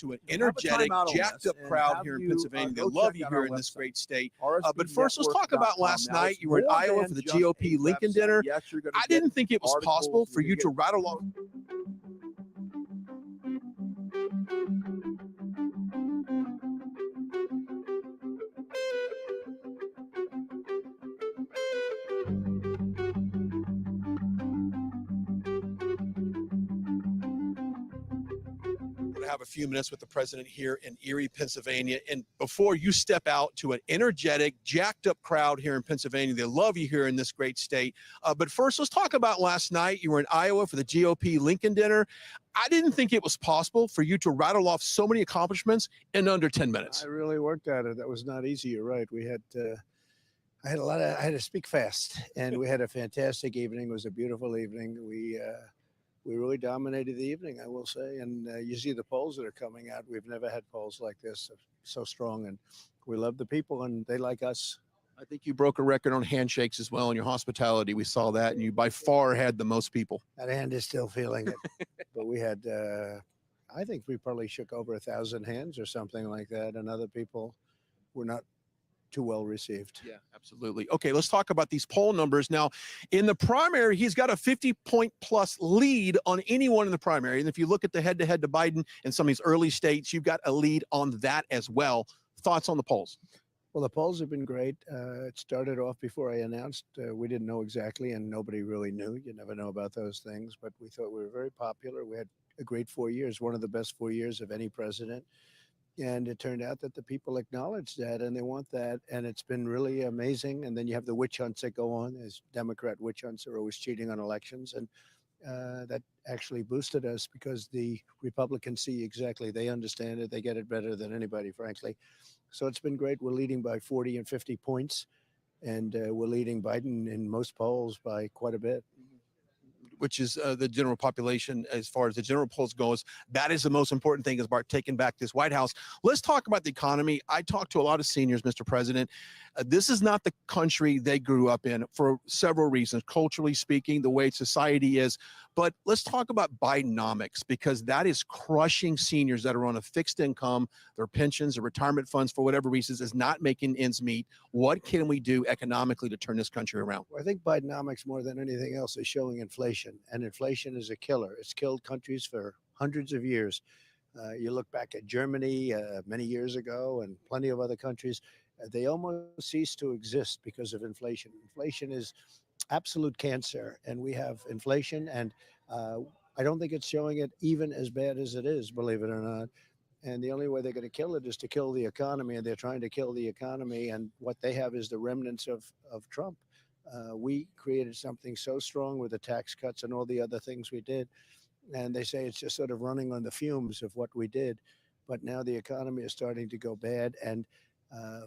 to an energetic, jacked up crowd here in Pennsylvania. They love you here in this great state. But first, let's talk about last night. You were in Iowa for the GOP Lincoln dinner. I didn't think it was possible for you to rattle off. Have a few minutes with the president here in Erie, Pennsylvania. And before you step out to an energetic, jacked up crowd here in Pennsylvania, they love you here in this great state. But first, let's talk about last night. You were in Iowa for the GOP Lincoln dinner. I didn't think it was possible for you to rattle off so many accomplishments in under 10 minutes. I really worked at it. That was not easy. You're right. I had to speak fast, and we had a fantastic evening. It was a beautiful evening. We really dominated the evening, I will say. And you see the polls that are coming out. We've never had polls like this, so strong. And we love the people, and they like us. I think you broke a record on handshakes as well in your hospitality. We saw that, and you by far had the most people. That hand is still feeling it. But we had, I think we probably shook over 1,000 hands or something like that. And other people were not too well received. Yeah, absolutely. Okay, let's talk about these poll numbers. Now, in the primary, he's got a 50-point plus lead on anyone in the primary. And if you look at the head-to-head to Biden in some of these early states, you've got a lead on that as well. Thoughts on the polls? Well, the polls have been great. It started off before I announced. We didn't know exactly, and nobody really knew. You never know about those things. But we thought we were very popular. We had a great 4 years, one of the best 4 years of any president. And it turned out that the people acknowledge that, and they want that. And it's been really amazing. And then you have the witch hunts that go on. As Democrat witch hunts are always cheating on elections. And that actually boosted us because the Republicans see exactly. They understand it. They get it better than anybody, frankly. So it's been great. We're leading by 40 and 50 points. And we're leading Biden in most polls by quite a bit. Which is the general population as far as the general polls goes. That is the most important thing is about taking back this White House. Let's talk about the economy. I talked to a lot of seniors, Mr. President. This is not the country they grew up in for several reasons, culturally speaking, the way society is. But let's talk about Bidenomics, because that is crushing seniors that are on a fixed income. Their pensions or retirement funds, for whatever reasons, is not making ends meet. What can we do economically to turn this country around? Well, I think Bidenomics, more than anything else, is showing inflation. And inflation is a killer. It's killed countries for hundreds of years. You look back at Germany many years ago and plenty of other countries. They almost ceased to exist because of inflation. Inflation is absolute cancer, and we have inflation, and I don't think it's showing it even as bad as it is, believe it or not. And the only way they're going to kill it is to kill the economy, and they're trying to kill the economy, and what they have is the remnants of Trump. We created something so strong with the tax cuts and all the other things we did, and they say it's just sort of running on the fumes of what we did. But now the economy is starting to go bad, and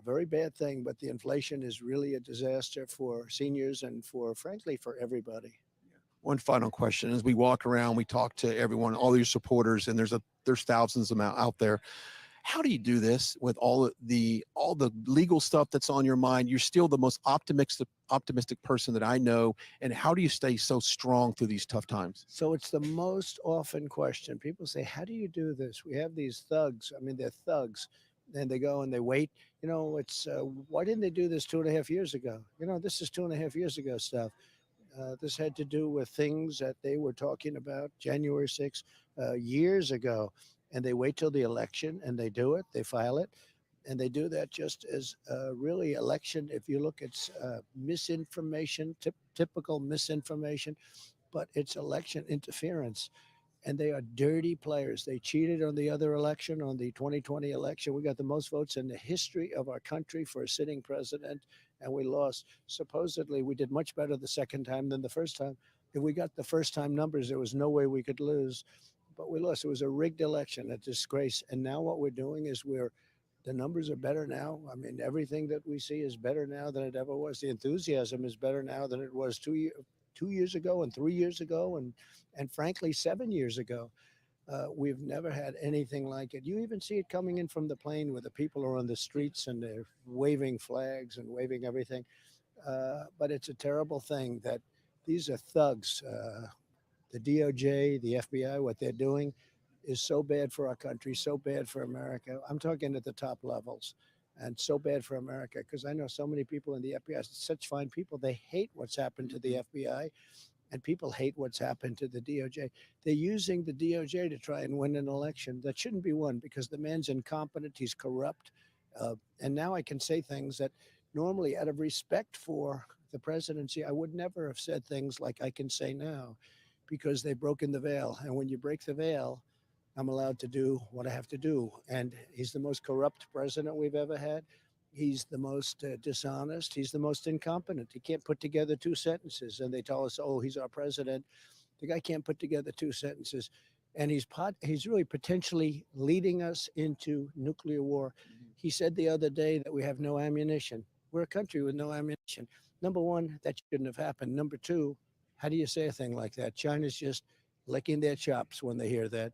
very bad thing. But the inflation is really a disaster for seniors and frankly, for everybody. One final question. As we walk around, we talk to everyone, all your supporters, and there's thousands of them out there. How do you do this with all the legal stuff that's on your mind? You're still the most optimistic person that I know. And how do you stay so strong through these tough times? So it's the most often question. People say, how do you do this? We have these thugs. I mean, they're thugs. And they go and they wait. You know, it's why didn't they do this 2.5 years ago? You know, this is 2.5 years ago stuff. This had to do with things that they were talking about January 6th years ago. And they wait till the election and they do it, they file it. And they do that just as really election. If you look, it's misinformation, typical misinformation, but it's election interference. And they are dirty players. They cheated on the other election, on the 2020 election. We got the most votes in the history of our country for a sitting president, and we lost. Supposedly, we did much better the second time than the first time. If we got the first time numbers, there was no way we could lose. But we lost. It was a rigged election, a disgrace. And now what we're doing is the numbers are better now. I mean, everything that we see is better now than it ever was. The enthusiasm is better now than it was 2 years ago and 3 years ago and frankly 7 years ago. We've never had anything like it. You even see it coming in from the plane where the people are on the streets and they're waving flags and waving everything. But it's a terrible thing that these are thugs. The DOJ, the FBI, what they're doing is so bad for our country, so bad for America. I'm talking at the top levels, and so bad for America because I know so many people in the FBI, such fine people, they hate what's happened to the FBI, and people hate what's happened to the DOJ. They're using the DOJ to try and win an election that shouldn't be won because the man's incompetent, he's corrupt. And now I can say things that normally, out of respect for the presidency, I would never have said things like I can say now because they've broken the veil. And when you break the veil, I'm allowed to do what I have to do. And he's the most corrupt president we've ever had. He's the most dishonest. He's the most incompetent. He can't put together two sentences. And they tell us, oh, he's our president. The guy can't put together two sentences. And he's really potentially leading us into nuclear war. He said the other day that we have no ammunition. We're a country with no ammunition. Number one, that shouldn't have happened. Number two, how do you say a thing like that? China's just licking their chops when they hear that.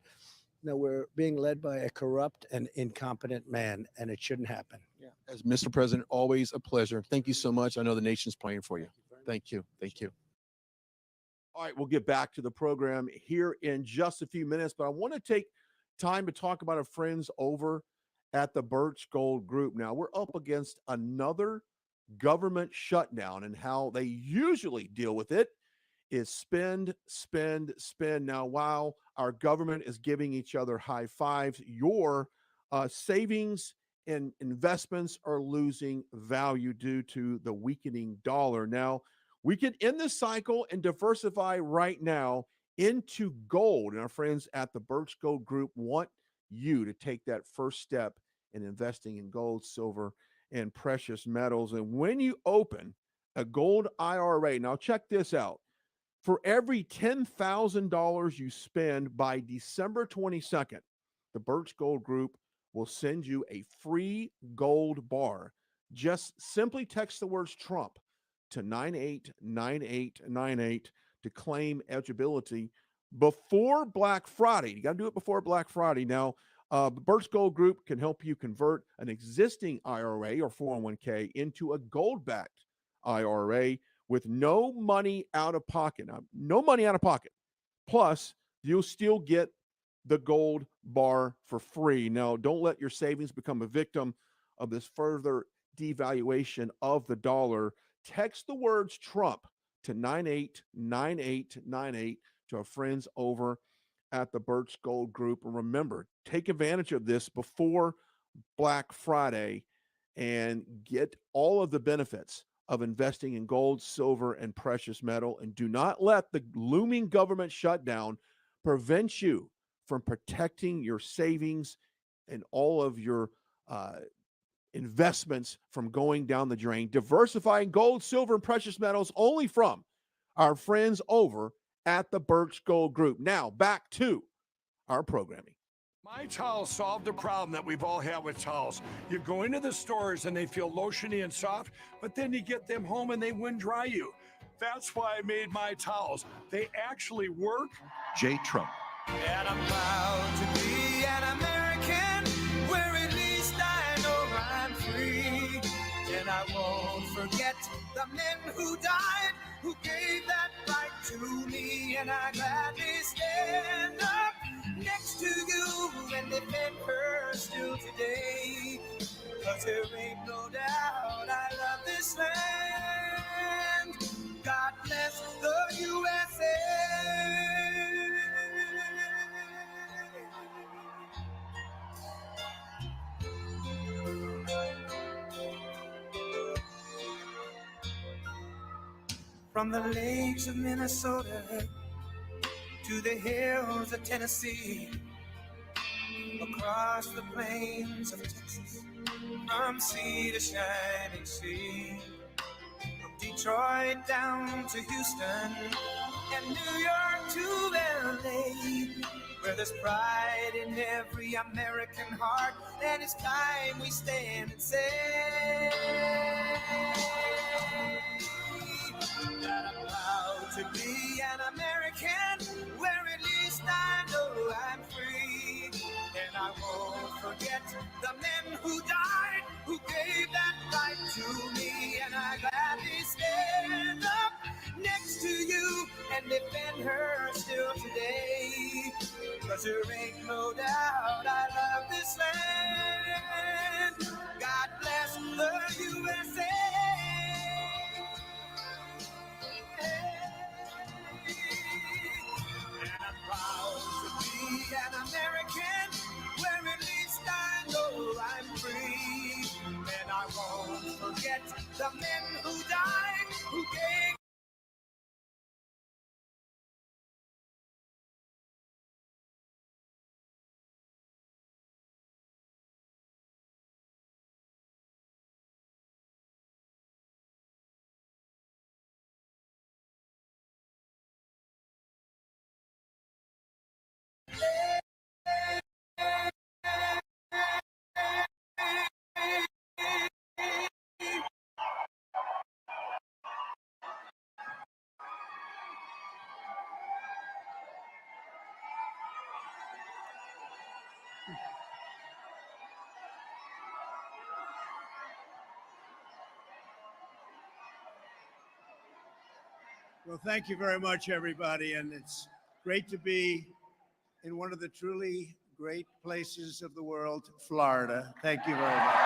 No, we're being led by a corrupt and incompetent man, and it shouldn't happen. Yeah. As Mr. President, always a pleasure. Thank you so much. I know the nation's praying for you. Thank you. Thank you. All right, we'll get back to the program here in just a few minutes, but I want to take time to talk about our friends over at the Birch Gold Group. Now, we're up against another government shutdown, and how they usually deal with it is spend, spend, spend. Now, while our government is giving each other high fives, your savings and investments are losing value due to the weakening dollar. Now, we can end this cycle and diversify right now into gold. And our friends at the Birch Gold Group want you to take that first step in investing in gold, silver, and precious metals. And when you open a gold IRA, now check this out. For every $10,000 you spend by December 22nd, the Birch Gold Group will send you a free gold bar. Just simply text the words Trump to 989898 to claim eligibility before Black Friday. You got to do it before Black Friday. Now, the Birch Gold Group can help you convert an existing IRA or 401k into a gold-backed IRA with no money out of pocket. Now, no money out of pocket. Plus, you'll still get the gold bar for free. Now, don't let your savings become a victim of this further devaluation of the dollar. Text the words Trump to 989898 to our friends over at the Birch Gold Group. And remember, take advantage of this before Black Friday and get all of the benefits of investing in gold, silver, and precious metal. And do not let the looming government shutdown prevent you from protecting your savings and all of your investments from going down the drain. Diversifying gold, silver, and precious metals only from our friends over at the Birch Gold Group. Now, back to our programming. My towels solved the problem that we've all had with towels. You go into the stores and they feel lotiony and soft, but then you get them home and they wind dry you. That's why I made my towels. They actually work. Jay Trump. And I'm proud to be an American, where at least I know I'm free. And I won't forget the men who died, who gave that right to me. And I gladly stand up next to you and defend her still today. 'Cause there ain't no doubt I love this land. God bless the USA. From the lakes of Minnesota to the hills of Tennessee, across the plains of Texas, from sea to shining sea, from Detroit down to Houston and New York to LA, where there's pride in every American heart, and it's time we stand and say that I'm proud to be an American, where at least I know I'm free. And I won't forget the men who died, who gave that right to me. And I gladly stand up next to you and defend her still today. 'cause there ain't no doubt I love this land. God bless the USA. And I'm proud to be an American, where at least I know I'm free. And I won't forget the men who died, who gave. Well, thank you very much, everybody. And it's great to be in one of the truly great places of the world, Florida. Thank you very much.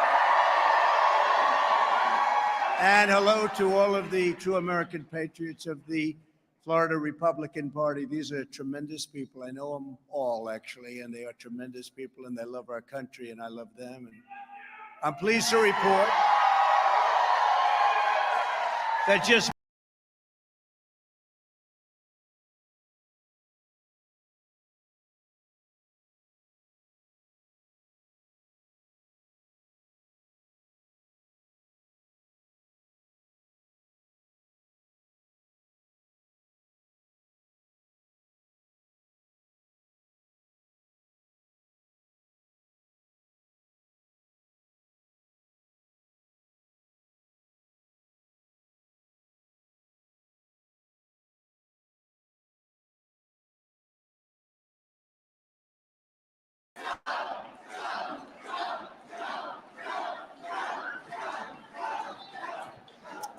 And hello to all of the true American patriots of the Florida Republican Party. These are tremendous people. I know them all, actually, and they are tremendous people, and they love our country, and I love them. And I'm pleased to report that just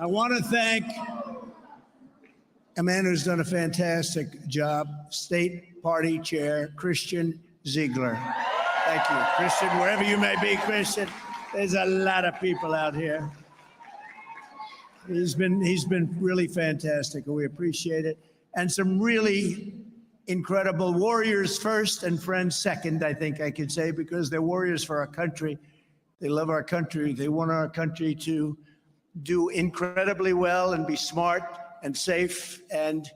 I want to thank a man who's done a fantastic job, State Party Chair Christian Ziegler. Thank you, Christian, wherever you may be, Christian. There's a lot of people out here. He's been really fantastic, and we appreciate it. And some really incredible warriors first and friends second, I think I could say, because they're warriors for our country. They love our country. They want our country to do incredibly well and be smart and safe. And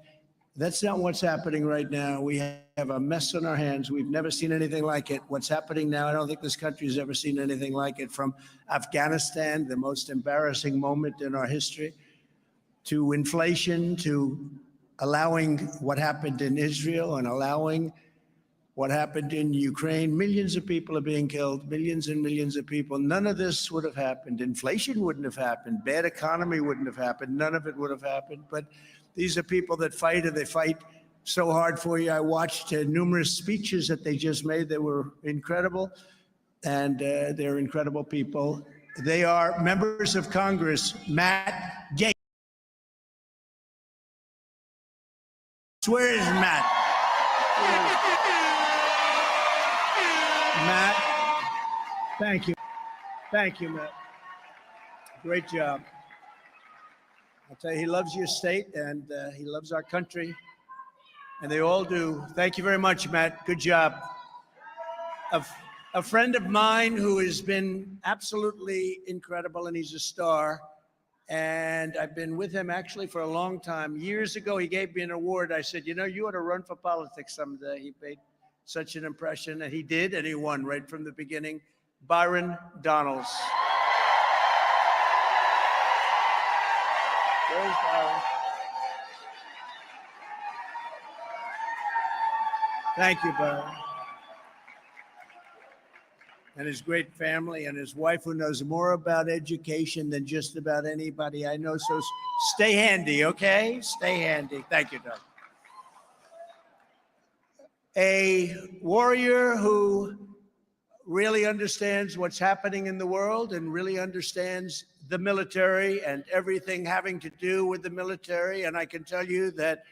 that's not what's happening right now. We have a mess on our hands. We've never seen anything like it. What's happening now, I don't think this country has ever seen anything like it, from Afghanistan, the most embarrassing moment in our history, to inflation, to allowing what happened in Israel and allowing what happened in Ukraine. Millions of people are being killed, millions and millions of people. None of this would have happened. Inflation wouldn't have happened. Bad economy wouldn't have happened. None of it would have happened. But these are people that fight, and they fight so hard for you. I watched numerous speeches that they just made. They were incredible, and they're incredible people. They are members of Congress, Matt Gaetz. Where is Matt? Matt, thank you. Thank you, Matt. Great job. I'll tell you, he loves your state, and he loves our country, and they all do. Thank you very much, Matt. Good job. A friend of mine who has been absolutely incredible, and he's a star, and I've been with him actually for a long time. Years ago, he gave me an award. I said, you know, you ought to run for politics someday. He made such an impression, and he did, and he won right from the beginning. Byron Donalds. Where's Byron? Thank you, Byron. And his great family, and his wife, who knows more about education than just about anybody I know. So stay handy, okay? Stay handy. Thank you, Doug. A warrior who really understands what's happening in the world and really understands the military and everything having to do with the military. And I can tell you that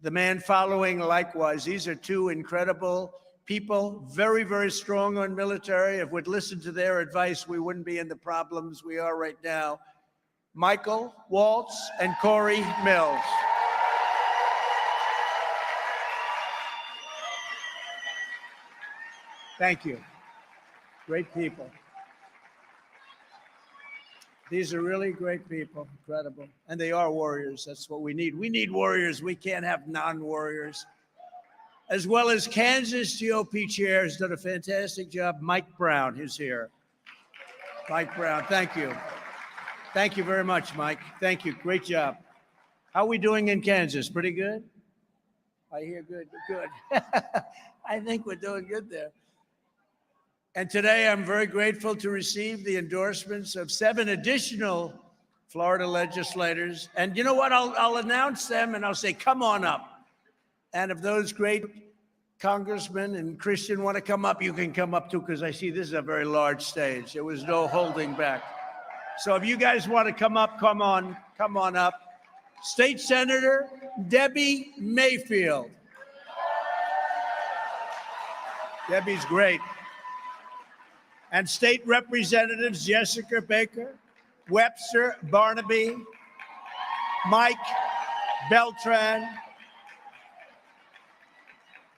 the man following likewise. These are two incredible people, very, very strong on military. If we'd listened to their advice, we wouldn't be in the problems we are right now. Michael Waltz and Corey Mills. Thank you. Great people. These are really great people, incredible. And they are warriors. That's what we need. We need warriors. We can't have non-warriors. As well as Kansas GOP chair has done a fantastic job. Mike Brown is here. Mike Brown, thank you. Thank you very much, Mike. Thank you. Great job. How are we doing in Kansas? Pretty good? I hear good. Good. I think we're doing good there. And today I'm very grateful to receive the endorsements of 7 additional Florida legislators. And you know what? I'll announce them and I'll say, come on up. And if those great congressmen and Christian want to come up, you can come up too, because I see this is a very large stage. There was no holding back. So if you guys want to come up, come on up. State Senator Debbie Mayfield. Debbie's great. And State Representatives Jessica Baker, Webster Barnaby, Mike Beltran,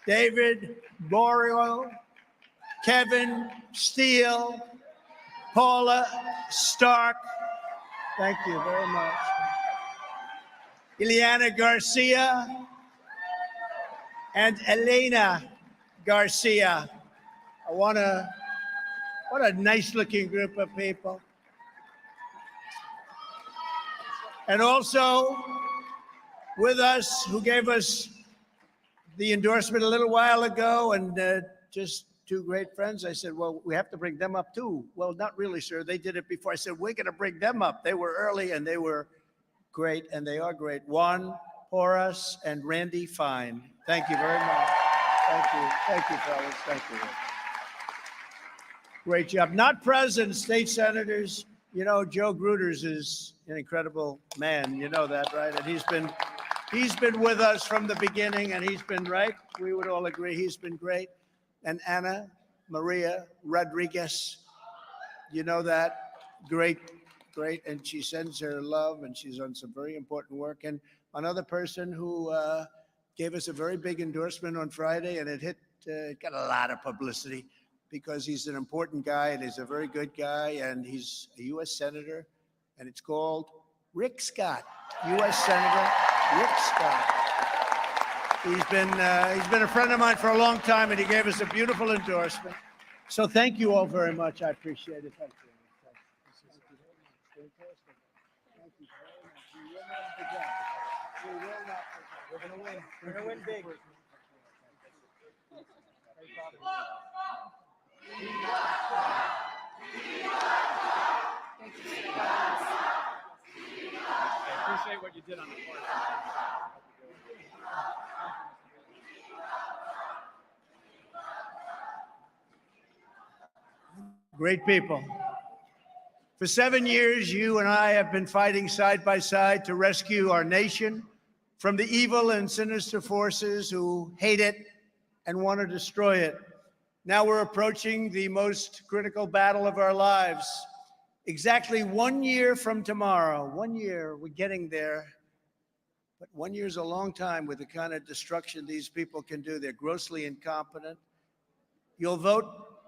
David Boreal, Kevin Steele, Paula Stark. Thank you very much. Ileana Garcia and Elena Garcia. What a nice looking group of people. And also with us, who gave us the endorsement a little while ago, and just 2 great friends. I said, well, we have to bring them up too. Well, not really, sir. They did it before. I said, we're going to bring them up. They were early and they were great, and they are great. Juan Porras and Randy Fine. Thank you very much. Thank you. Thank you, fellas. Thank you. Great job. Not present, state senators. You know, Joe Gruters is an incredible man. You know that, right? And he's been with us from the beginning, and he's been right. We would all agree he's been great. And Ana Maria Rodriguez, you know that, great. And she sends her love, and she's on some very important work. And another person who gave us a very big endorsement on Friday, and it got a lot of publicity, because he's an important guy and he's a very good guy, and he's a U.S. Senator, and it's called Rick Scott, U.S. Senator Rick Scott. He's been a friend of mine for a long time, and he gave us a beautiful endorsement. So thank you all very much. I appreciate it. Thank you. Thank you very much. We will not forget. We're going to win. We're going to win big. I appreciate what you did on the board. Great people. For 7 years, you and I have been fighting side by side to rescue our nation from the evil and sinister forces who hate it and want to destroy it. Now we're approaching the most critical battle of our lives. Exactly 1 year from tomorrow. 1 year, we're getting there. But 1 year is a long time with the kind of destruction these people can do. They're grossly incompetent. You'll vote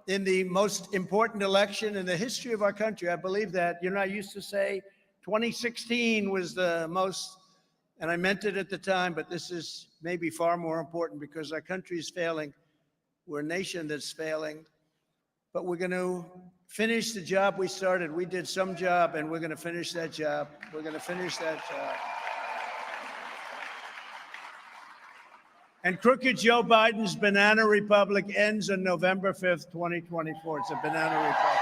in the most important election in the history of our country. I believe that. You know, I used to say 2016 was the most, and I meant it at the time, but this is maybe far more important because our country is failing. We're a nation that's failing, but we're going to finish the job we started. We did some job, and we're going to finish that job. We're going to finish that job. And crooked Joe Biden's banana republic ends on November 5th, 2024. It's a banana republic.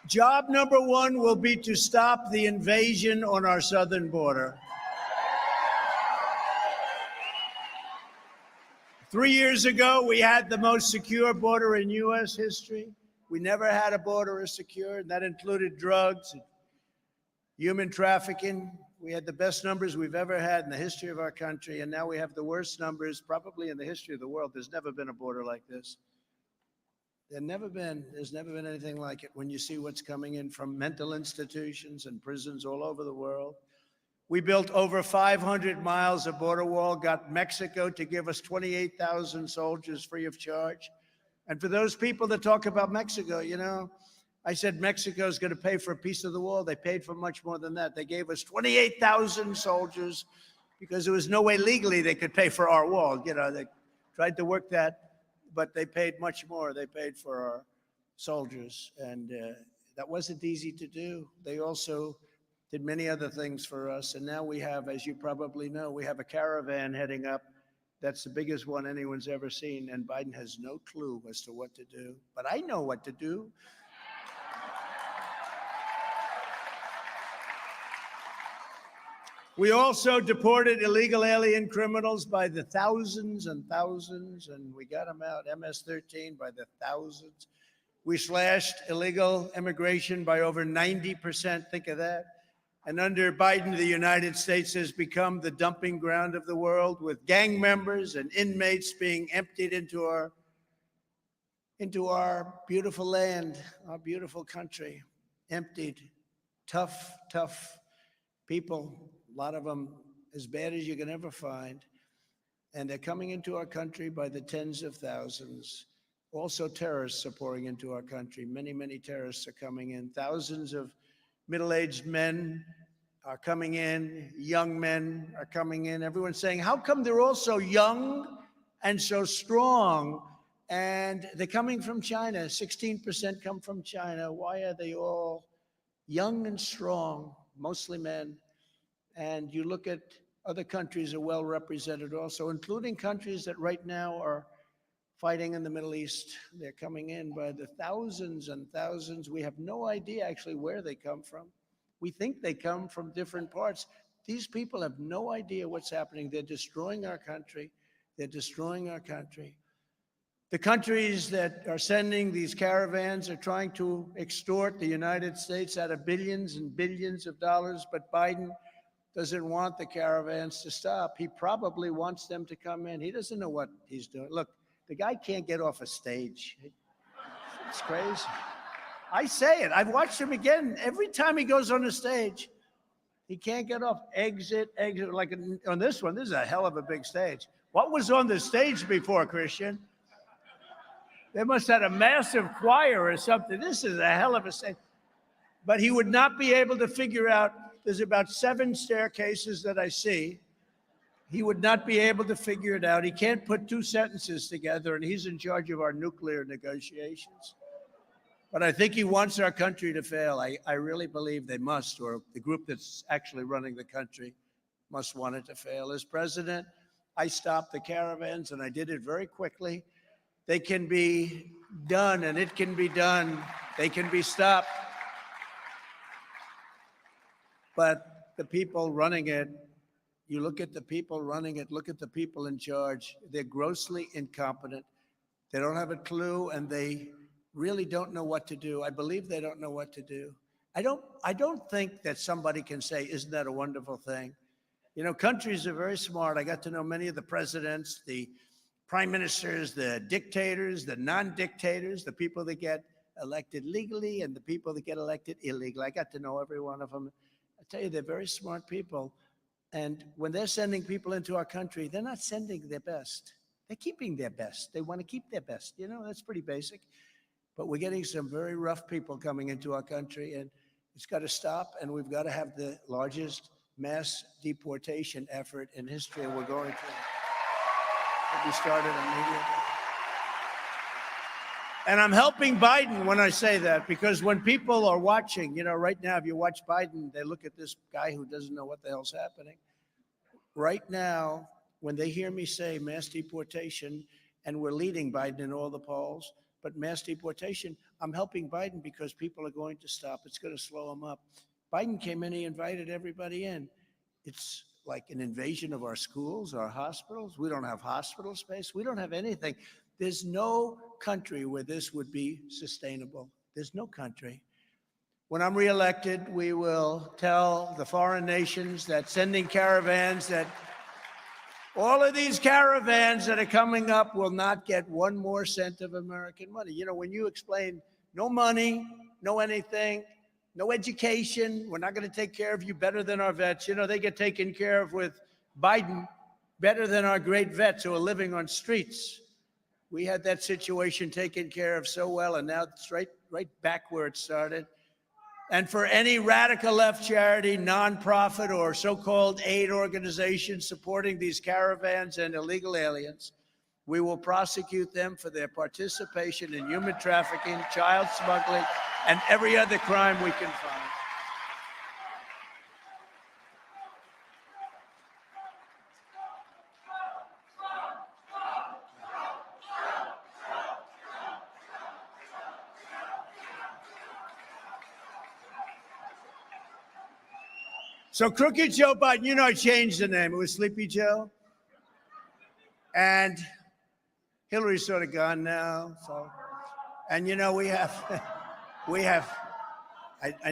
Job number 1 will be to stop the invasion on our southern border. 3 years ago, we had the most secure border in U.S. history. We never had a border as secure, and that included drugs, Human trafficking, we had the best numbers we've ever had in the history of our country, and now we have the worst numbers probably in the history of the world. There's never been a border like this. There's never been anything like it when you see what's coming in from mental institutions and prisons all over the world. We built over 500 miles of border wall, got Mexico to give us 28,000 soldiers free of charge. And for those people that talk about Mexico, you know, I said Mexico is going to pay for a piece of the wall. They paid for much more than that. They gave us 28,000 soldiers because there was no way legally they could pay for our wall. You know, they tried to work that, but they paid much more. They paid for our soldiers, and that wasn't easy to do. They also did many other things for us, and now we have, as you probably know, we have a caravan heading up. That's the biggest one anyone's ever seen, and Biden has no clue as to what to do. But I know what to do. We also deported illegal alien criminals by the thousands and thousands, and we got them out, MS-13 by the thousands. We slashed illegal immigration by over 90%, think of that. And under Biden, the United States has become the dumping ground of the world, with gang members and inmates being emptied into our beautiful land, our beautiful country, emptied. Tough, tough people. A lot of them as bad as you can ever find. And they're coming into our country by the tens of thousands. Also, terrorists are pouring into our country. Many, many terrorists are coming in. Thousands of middle-aged men are coming in. Young men are coming in. Everyone's saying, how come they're all so young and so strong? And they're coming from China. 16% come from China. Why are they all young and strong, mostly men? And you look at other countries are well represented also, including countries that right now are fighting in the Middle East. They're coming in by the thousands and thousands. We have no idea actually where they come from. We think they come from different parts. These people have no idea what's happening. They're destroying our country. They're destroying our country. The countries that are sending these caravans are trying to extort the United States out of billions and billions of dollars, but Biden doesn't want the caravans to stop. He probably wants them to come in. He doesn't know what he's doing. Look, the guy can't get off a stage. It's crazy. I say it. I've watched him again. Every time he goes on the stage, he can't get off. Exit. Like on this one, this is a hell of a big stage. What was on the stage before, Christian? They must have had a massive choir or something. This is a hell of a stage. But he would not be able to figure out. There's about 7 staircases that I see. He would not be able to figure it out. He can't put 2 sentences together, and he's in charge of our nuclear negotiations. But I think he wants our country to fail. I really believe they must, or the group that's actually running the country must want it to fail. As president, I stopped the caravans, and I did it very quickly. They can be done, and it can be done. They can be stopped. But the people running it, you look at the people running it, look at the people in charge. They're grossly incompetent. They don't have a clue, and they really don't know what to do. I believe they don't know what to do. I don't think that somebody can say, isn't that a wonderful thing? You know, countries are very smart. I got to know many of the presidents, the prime ministers, the dictators, the non-dictators, the people that get elected legally and the people that get elected illegally. I got to know every one of them. I tell you, they're very smart people. And when they're sending people into our country, they're not sending their best. They're keeping their best. They want to keep their best. You know, that's pretty basic. But we're getting some very rough people coming into our country, and it's got to stop. And we've got to have the largest mass deportation effort in history. And we're going to be started immediately. And I'm helping Biden when I say that, because when people are watching, you know, right now, if you watch Biden, they look at this guy who doesn't know what the hell's happening. Right now, when they hear me say mass deportation, and we're leading Biden in all the polls, but mass deportation, I'm helping Biden because people are going to stop. It's going to slow them up. Biden came in, he invited everybody in. It's like an invasion of our schools, our hospitals. We don't have hospital space. We don't have anything. There's no country where this would be sustainable. There's no country. When I'm reelected, we will tell the foreign nations that sending caravans, that all of these caravans that are coming up will not get 1 more cent of American money. You know, when you explain no money, no anything, no education, we're not going to take care of you better than our vets. You know, they get taken care of with Biden better than our great vets who are living on streets. We had that situation taken care of so well, and now it's right back where it started. And for any radical left charity, nonprofit, or so-called aid organization supporting these caravans and illegal aliens, we will prosecute them for their participation in human trafficking, child smuggling, and every other crime we can find. So Crooked Joe Biden, you know, I changed the name. It was Sleepy Joe. And Hillary's sort of gone now. So, and you know, I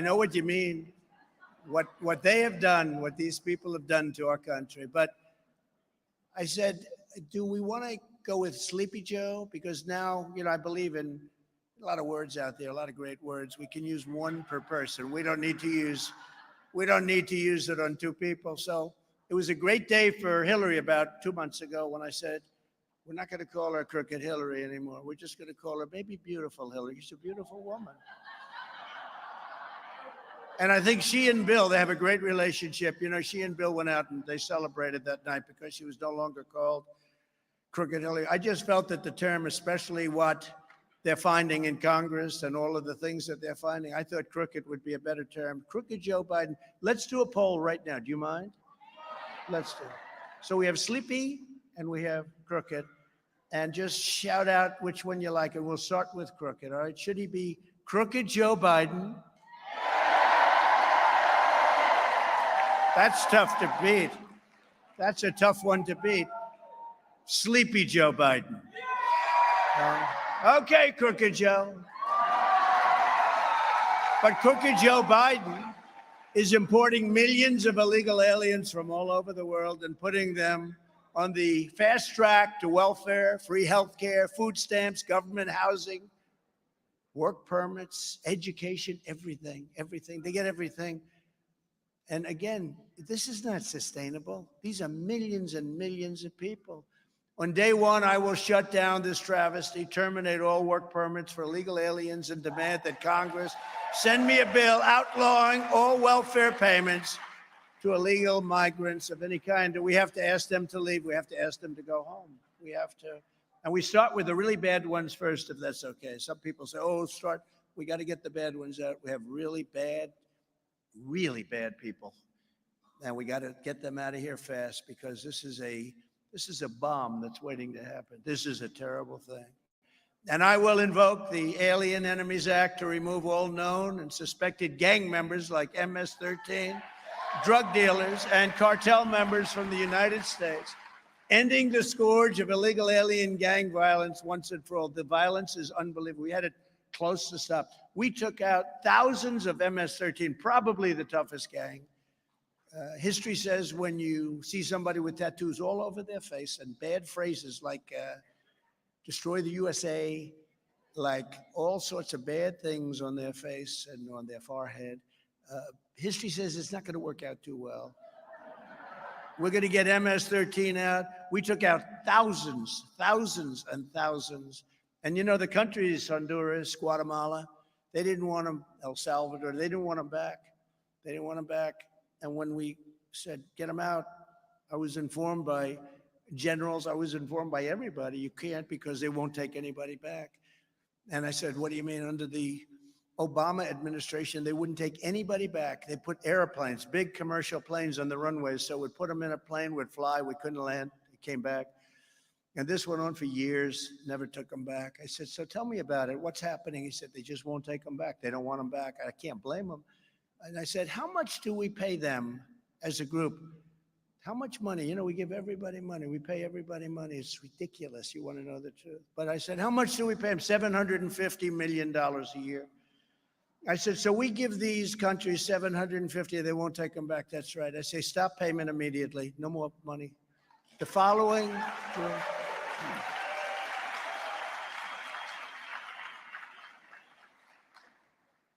know what you mean, what they have done, what these people have done to our country. But I said, do we want to go with Sleepy Joe? Because now, you know, I believe in a lot of words out there, a lot of great words. We can use 1 per person. We don't need to use it on 2 people. So it was a great day for Hillary about 2 months ago when I said, we're not going to call her Crooked Hillary anymore. We're just going to call her maybe Beautiful Hillary. She's a beautiful woman. And I think she and Bill, they have a great relationship. You know, she and Bill went out and they celebrated that night because she was no longer called Crooked Hillary. I just felt that the term, especially what they're finding in Congress and all of the things that they're finding, I thought crooked would be a better term. Crooked Joe Biden. Let's do a poll right now. Do you mind? Let's do it. So we have Sleepy and we have Crooked. And just shout out which one you like. And we'll start with Crooked, all right? Should he be Crooked Joe Biden? That's tough to beat. That's a tough one to beat. Sleepy Joe Biden. Okay, Crooked Joe. But Crooked Joe Biden is importing millions of illegal aliens from all over the world and putting them on the fast track to welfare, free health care, food stamps, government housing, work permits, education, everything. They get everything. And again, this is not sustainable. These are millions and millions of people. On day 1, I will shut down this travesty, terminate all work permits for illegal aliens, and demand that Congress send me a bill outlawing all welfare payments to illegal migrants of any kind. We have to ask them to leave. We have to ask them to go home. We have to. And we start with the really bad ones first, if that's okay. Some people say, oh, we got to get the bad ones out. We have really bad people. And we got to get them out of here fast because this is a bomb that's waiting to happen. This is a terrible thing. And I will invoke the Alien Enemies Act to remove all known and suspected gang members like MS-13, drug dealers, and cartel members from the United States, ending the scourge of illegal alien gang violence once and for all. The violence is unbelievable. We had it close to stop. We took out thousands of MS-13, probably the toughest gang. History says when you see somebody with tattoos all over their face and bad phrases like destroy the USA, like all sorts of bad things on their face and on their forehead, history says it's not going to work out too well. We're going to get MS-13 out. We took out thousands and thousands. And you know, the countries, Honduras, Guatemala, they didn't want them, El Salvador, they didn't want them back. They didn't want them back. And when we said, get them out, I was informed by generals, I was informed by everybody, you can't because they won't take anybody back. And I said, what do you mean? Under the Obama administration, they wouldn't take anybody back. They put airplanes, big commercial planes on the runways. So we'd put them in a plane, would fly, we couldn't land, they came back. And this went on for years, never took them back. I said, so tell me about it. What's happening? He said, they just won't take them back. They don't want them back. I can't blame them. And I said, how much do we pay them as a group? How much money? You know, we give everybody money. We pay everybody money. It's ridiculous. You want to know the truth. But I said, how much do we pay them? $750 million a year. I said, so we give these countries 750, they won't take them back. That's right. I say, stop payment immediately. No more money. The following.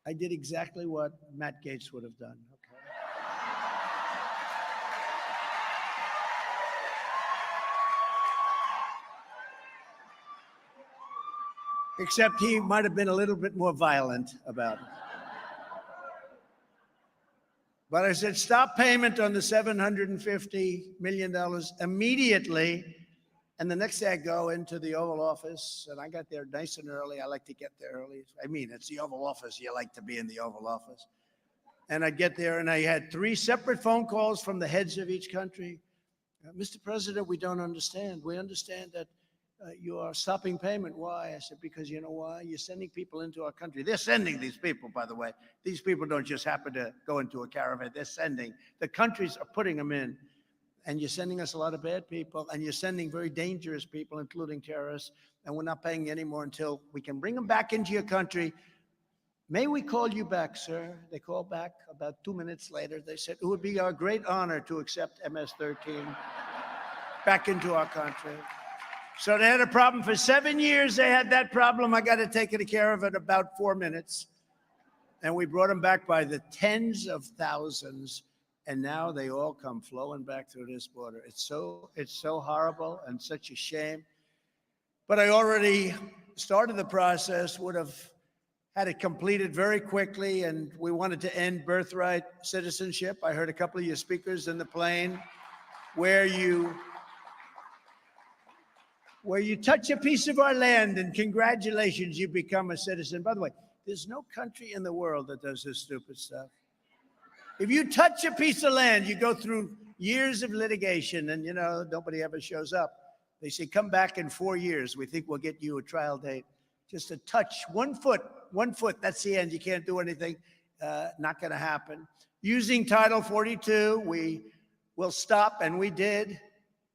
I did exactly what Matt Gaetz would have done. Okay. Except he might have been a little bit more violent about it. But I said, stop payment on the $750 million immediately. And the next day I go into the Oval Office, and I got there nice and early. I like to get there early. I mean, it's the Oval Office. You like to be in the Oval Office. And I get there, and I had 3 separate phone calls from the heads of each country. Mr. President, we don't understand. We understand that you are stopping payment. Why? I said, because you know why? You're sending people into our country. They're sending these people, by the way. These people don't just happen to go into a caravan. They're sending. The countries are putting them in. And you're sending us a lot of bad people, and you're sending very dangerous people, including terrorists, and we're not paying anymore until we can bring them back into your country. May we call you back, sir? They called back about 2 minutes later. They said, it would be our great honor to accept MS-13 back into our country. So they had a problem for 7 years. They had that problem. I got to take care of it in about 4 minutes. And we brought them back by the tens of thousands. And now they all come flowing back through this border. It's so horrible and such a shame. But I already started the process, would have had it completed very quickly, and we wanted to end birthright citizenship. I heard a couple of your speakers in the plane where you touch a piece of our land and congratulations, you become a citizen. By the way, there's no country in the world that does this stupid stuff. If you touch a piece of land, you go through years of litigation and, you know, nobody ever shows up. They say, come back in 4 years. We think we'll get you a trial date. Just a touch, 1 foot, that's the end. You can't do anything. Not going to happen. Using Title 42, we will stop, and we did,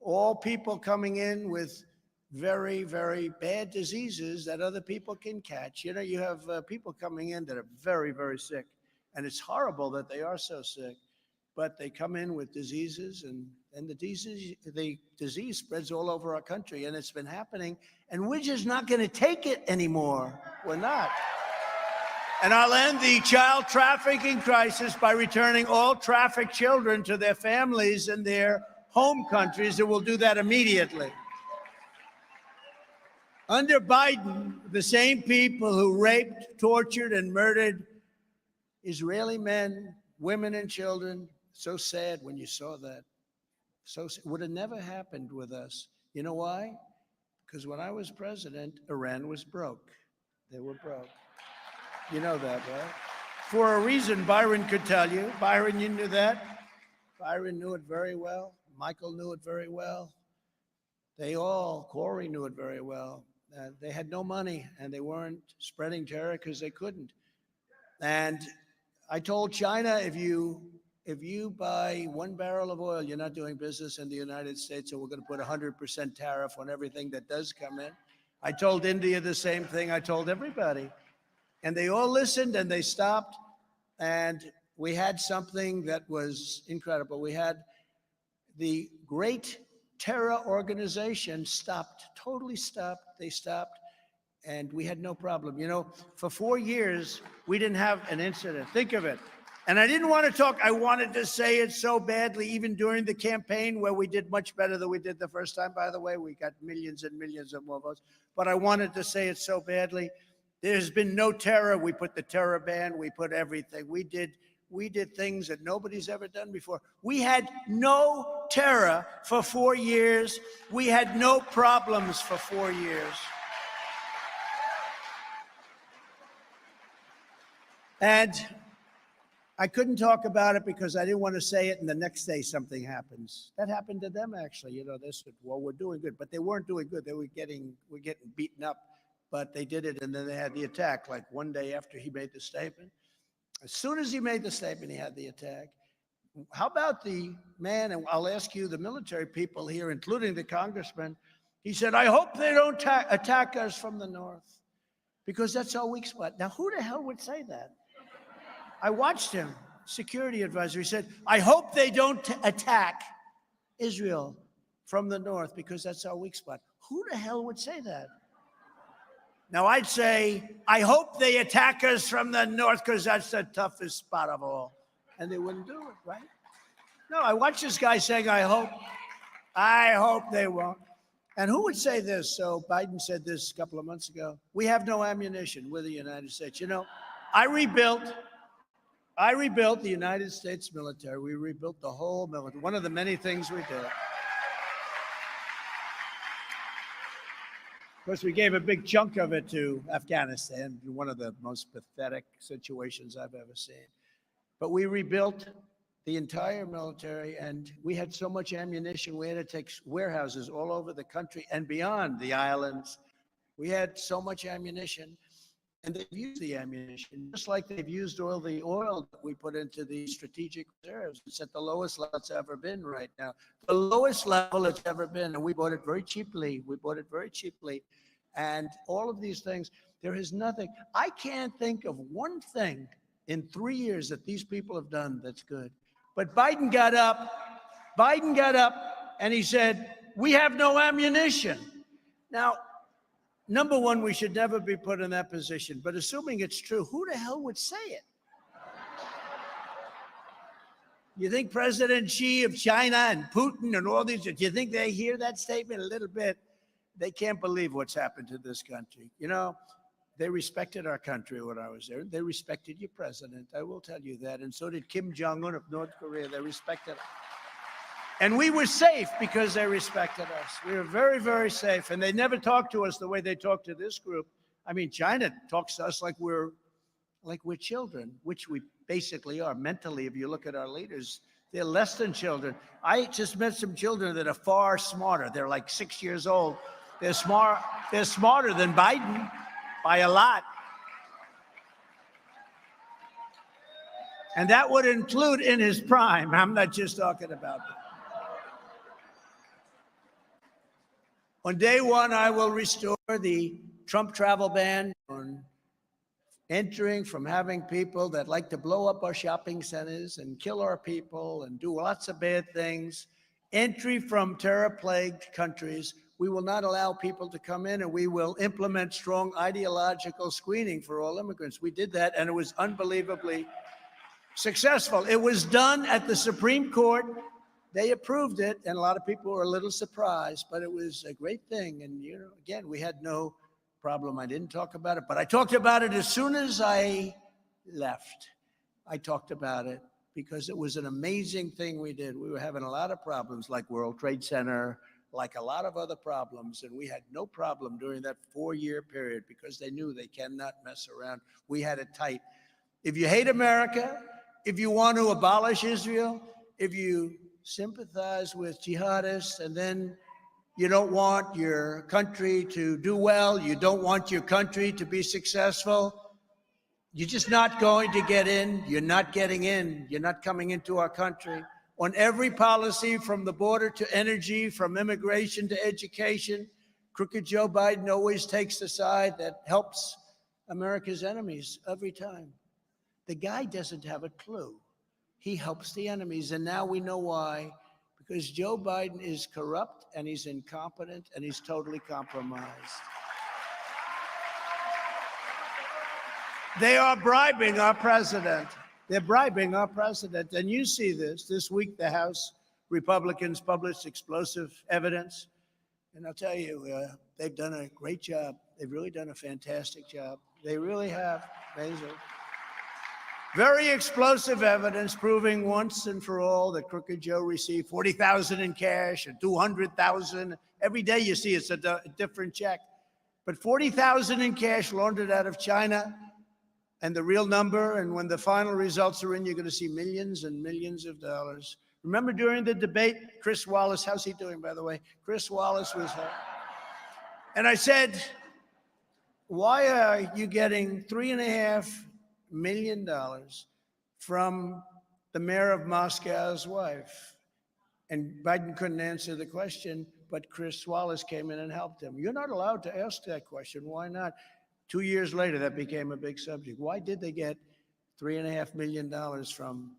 all people coming in with very, very bad diseases that other people can catch. You know, you have people coming in that are very, very sick. And it's horrible that they are so sick, but they come in with diseases, and the disease spreads all over our country, and it's been happening, and we're just not going to take it anymore. We're not. And I'll end the child trafficking crisis by returning all trafficked children to their families and their home countries, and we'll do that immediately. Under Biden, the same people who raped, tortured, and murdered Israeli men, women, and children. So sad when you saw that. So it would have never happened with us. You know why? Because when I was president, Iran was broke. They were broke. You know that, right? For a reason, Byron could tell you. Byron, you knew that? Byron knew it very well. Michael knew it very well. Corey knew it very well. They had no money, and they weren't spreading terror because they couldn't. And I told China, if you buy 1 barrel of oil, you're not doing business in the United States, so we're going to put 100% tariff on everything that does come in. I told India the same thing. I told everybody. And they all listened, and they stopped. And we had something that was incredible. We had the Great Terror Organization totally stopped. They stopped. And we had no problem. You know, for 4 years, we didn't have an incident. Think of it. And I didn't want to talk. I wanted to say it so badly, even during the campaign, where we did much better than we did the first time, by the way. We got millions and millions of more votes. But I wanted to say it so badly. There's been no terror. We put the terror ban. We put everything. We did things that nobody's ever done before. We had no terror for 4 years. We had no problems for 4 years. And I couldn't talk about it because I didn't want to say it, and the next day something happens. That happened to them, actually. You know, they said, well, we're doing good. But they weren't doing good. We're getting beaten up. But they did it, and then they had the attack, like 1 day after he made the statement. As soon as he made the statement, he had the attack. How about the man, and I'll ask you, the military people here, including the congressman, he said, I hope they don't attack us from the north, because that's our weak spot. Now, who the hell would say that? I watched him, security advisor. He said, I hope they don't attack Israel from the north because that's our weak spot. Who the hell would say that? Now, I'd say, I hope they attack us from the north because that's the toughest spot of all. And they wouldn't do it, right? No, I watched this guy saying, I hope they won't. And who would say this? So Biden said this a couple of months ago. We have no ammunition with the United States. You know, I rebuilt the United States military. We rebuilt the whole military. One of the many things we did. Of course, we gave a big chunk of it to Afghanistan, one of the most pathetic situations I've ever seen. But we rebuilt the entire military, and we had so much ammunition, we had to take warehouses all over the country and beyond the islands. We had so much ammunition, and they've used the ammunition, just like they've used all the oil that we put into the strategic reserves. It's at the lowest level it's ever been right now. The lowest level it's ever been, and we bought it very cheaply. And all of these things, there is nothing. I can't think of one thing in 3 years that these people have done that's good. But Biden got up and he said, we have no ammunition. Now, number one, we should never be put in that position. But assuming it's true, who the hell would say it? You think President Xi of China and Putin and all these, do you think they hear that statement a little bit? They can't believe what's happened to this country. You know, they respected our country when I was there. They respected your president. I will tell you that. And so did Kim Jong-un of North Korea. They respected us. And we were safe because they respected us. We were very, very safe. And they never talked to us the way they talk to this group. I mean, China talks to us like we're children, which we basically are mentally. If you look at our leaders, they're less than children. I just met some children that are far smarter. They're like 6 years old. They're smarter than Biden by a lot. And that would include in his prime. I'm not just talking about that. On day one, I will restore the Trump travel ban on entering from having people that like to blow up our shopping centers and kill our people and do lots of bad things. Entry from terror-plagued countries. We will not allow people to come in, and we will implement strong ideological screening for all immigrants. We did that, and it was unbelievably successful. It was done at the Supreme Court. They approved it, and a lot of people were a little surprised, but it was a great thing. And, you know, again, we had no problem. I didn't talk about it, but I talked about it as soon as I left. I talked about it because it was an amazing thing we did. We were having a lot of problems like World Trade Center, like a lot of other problems, and we had no problem during that 4-year period because they knew they cannot mess around. We had it tight. If you hate America, if you want to abolish Israel, if you sympathize with jihadists, and then you don't want your country to do well, you don't want your country to be successful, you're just not going to get in. You're not getting in. You're not coming into our country. On every policy, from the border to energy, from immigration to education, crooked Joe Biden always takes the side that helps America's enemies every time. The guy doesn't have a clue. He helps the enemies, and now we know why. Because Joe Biden is corrupt, and he's incompetent, and he's totally compromised. They are bribing our president. They're bribing our president. And you see this week, the House Republicans published explosive evidence. And I'll tell you, they've done a great job. They've really done a fantastic job. They really have. Amazing. Very explosive evidence proving once and for all that Crooked Joe received $40,000 in cash and $200,000. Every day you see it's a different check. But $40,000 in cash laundered out of China. And the real number, and when the final results are in, you're going to see millions and millions of dollars. Remember during the debate, Chris Wallace, how's he doing, by the way? Chris Wallace was there. And I said, why are you getting $3.5 million from the mayor of Moscow's wife? And Biden couldn't answer the question, but Chris Wallace came in and helped him. You're not allowed to ask that question. Why not? 2 years later, that became a big subject. Why did they get $3.5 million from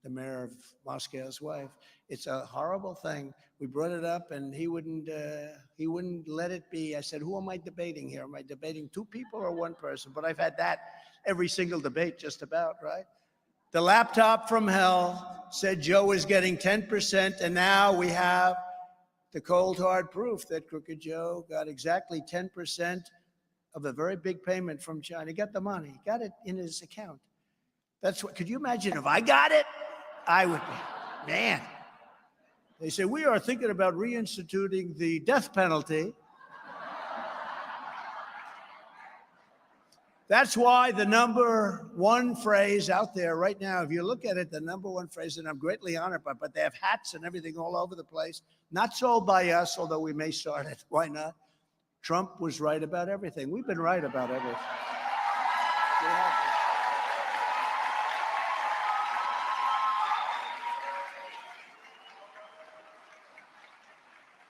the mayor of Moscow's wife. It's a horrible thing. We brought it up, and he wouldn't let it be. I said, "Who am I debating here? Am I debating two people or one person?" But I've had that every single debate, just about, right? The laptop from hell said Joe was getting 10%, and now we have the cold hard proof that Crooked Joe got exactly 10% of a very big payment from China. He got the money, he got it in his account. That's what, could you imagine if I got it? I would, man. They say, we are thinking about reinstituting the death penalty. That's why the number one phrase out there right now, if you look at it, the number one phrase, and I'm greatly honored by, but they have hats and everything all over the place, not sold by us, although we may start it. Why not? Trump was right about everything. We've been right about everything.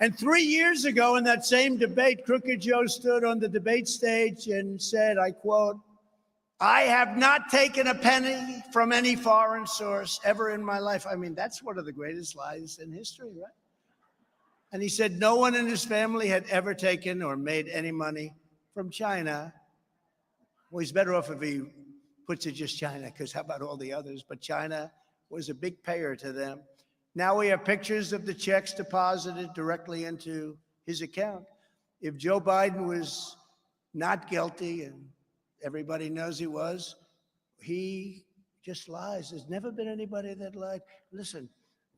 And 3 years ago in that same debate, Crooked Joe stood on the debate stage and said, I quote, "I have not taken a penny from any foreign source ever in my life." I mean, that's one of the greatest lies in history, right? And he said no one in his family had ever taken or made any money from China. Well, he's better off if he puts it just China, because how about all the others? But China was a big payer to them. Now we have pictures of the checks deposited directly into his account. If Joe Biden was not guilty, and everybody knows he was, he just lies. There's never been anybody that lied. Listen,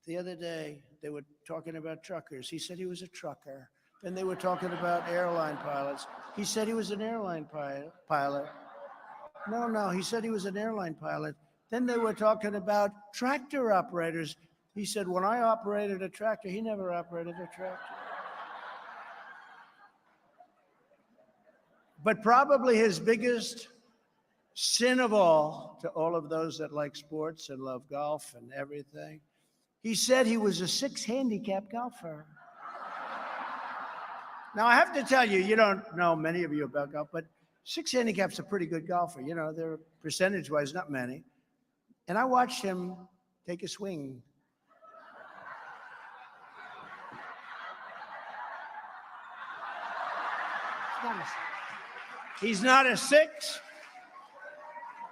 the other day they were talking about truckers. He said he was a trucker. Then they were talking about airline pilots. He said he was an airline pilot. No, he said he was an airline pilot. Then they were talking about tractor operators. He said, when I operated a tractor, he never operated a tractor. But probably his biggest sin of all, to all of those that like sports and love golf and everything, he said he was a 6 handicap golfer. Now, I have to tell you, you don't know many of you about golf, but 6 handicap's a pretty good golfer. You know, they're percentage-wise not many. And I watched him take a swing. He's not a 6.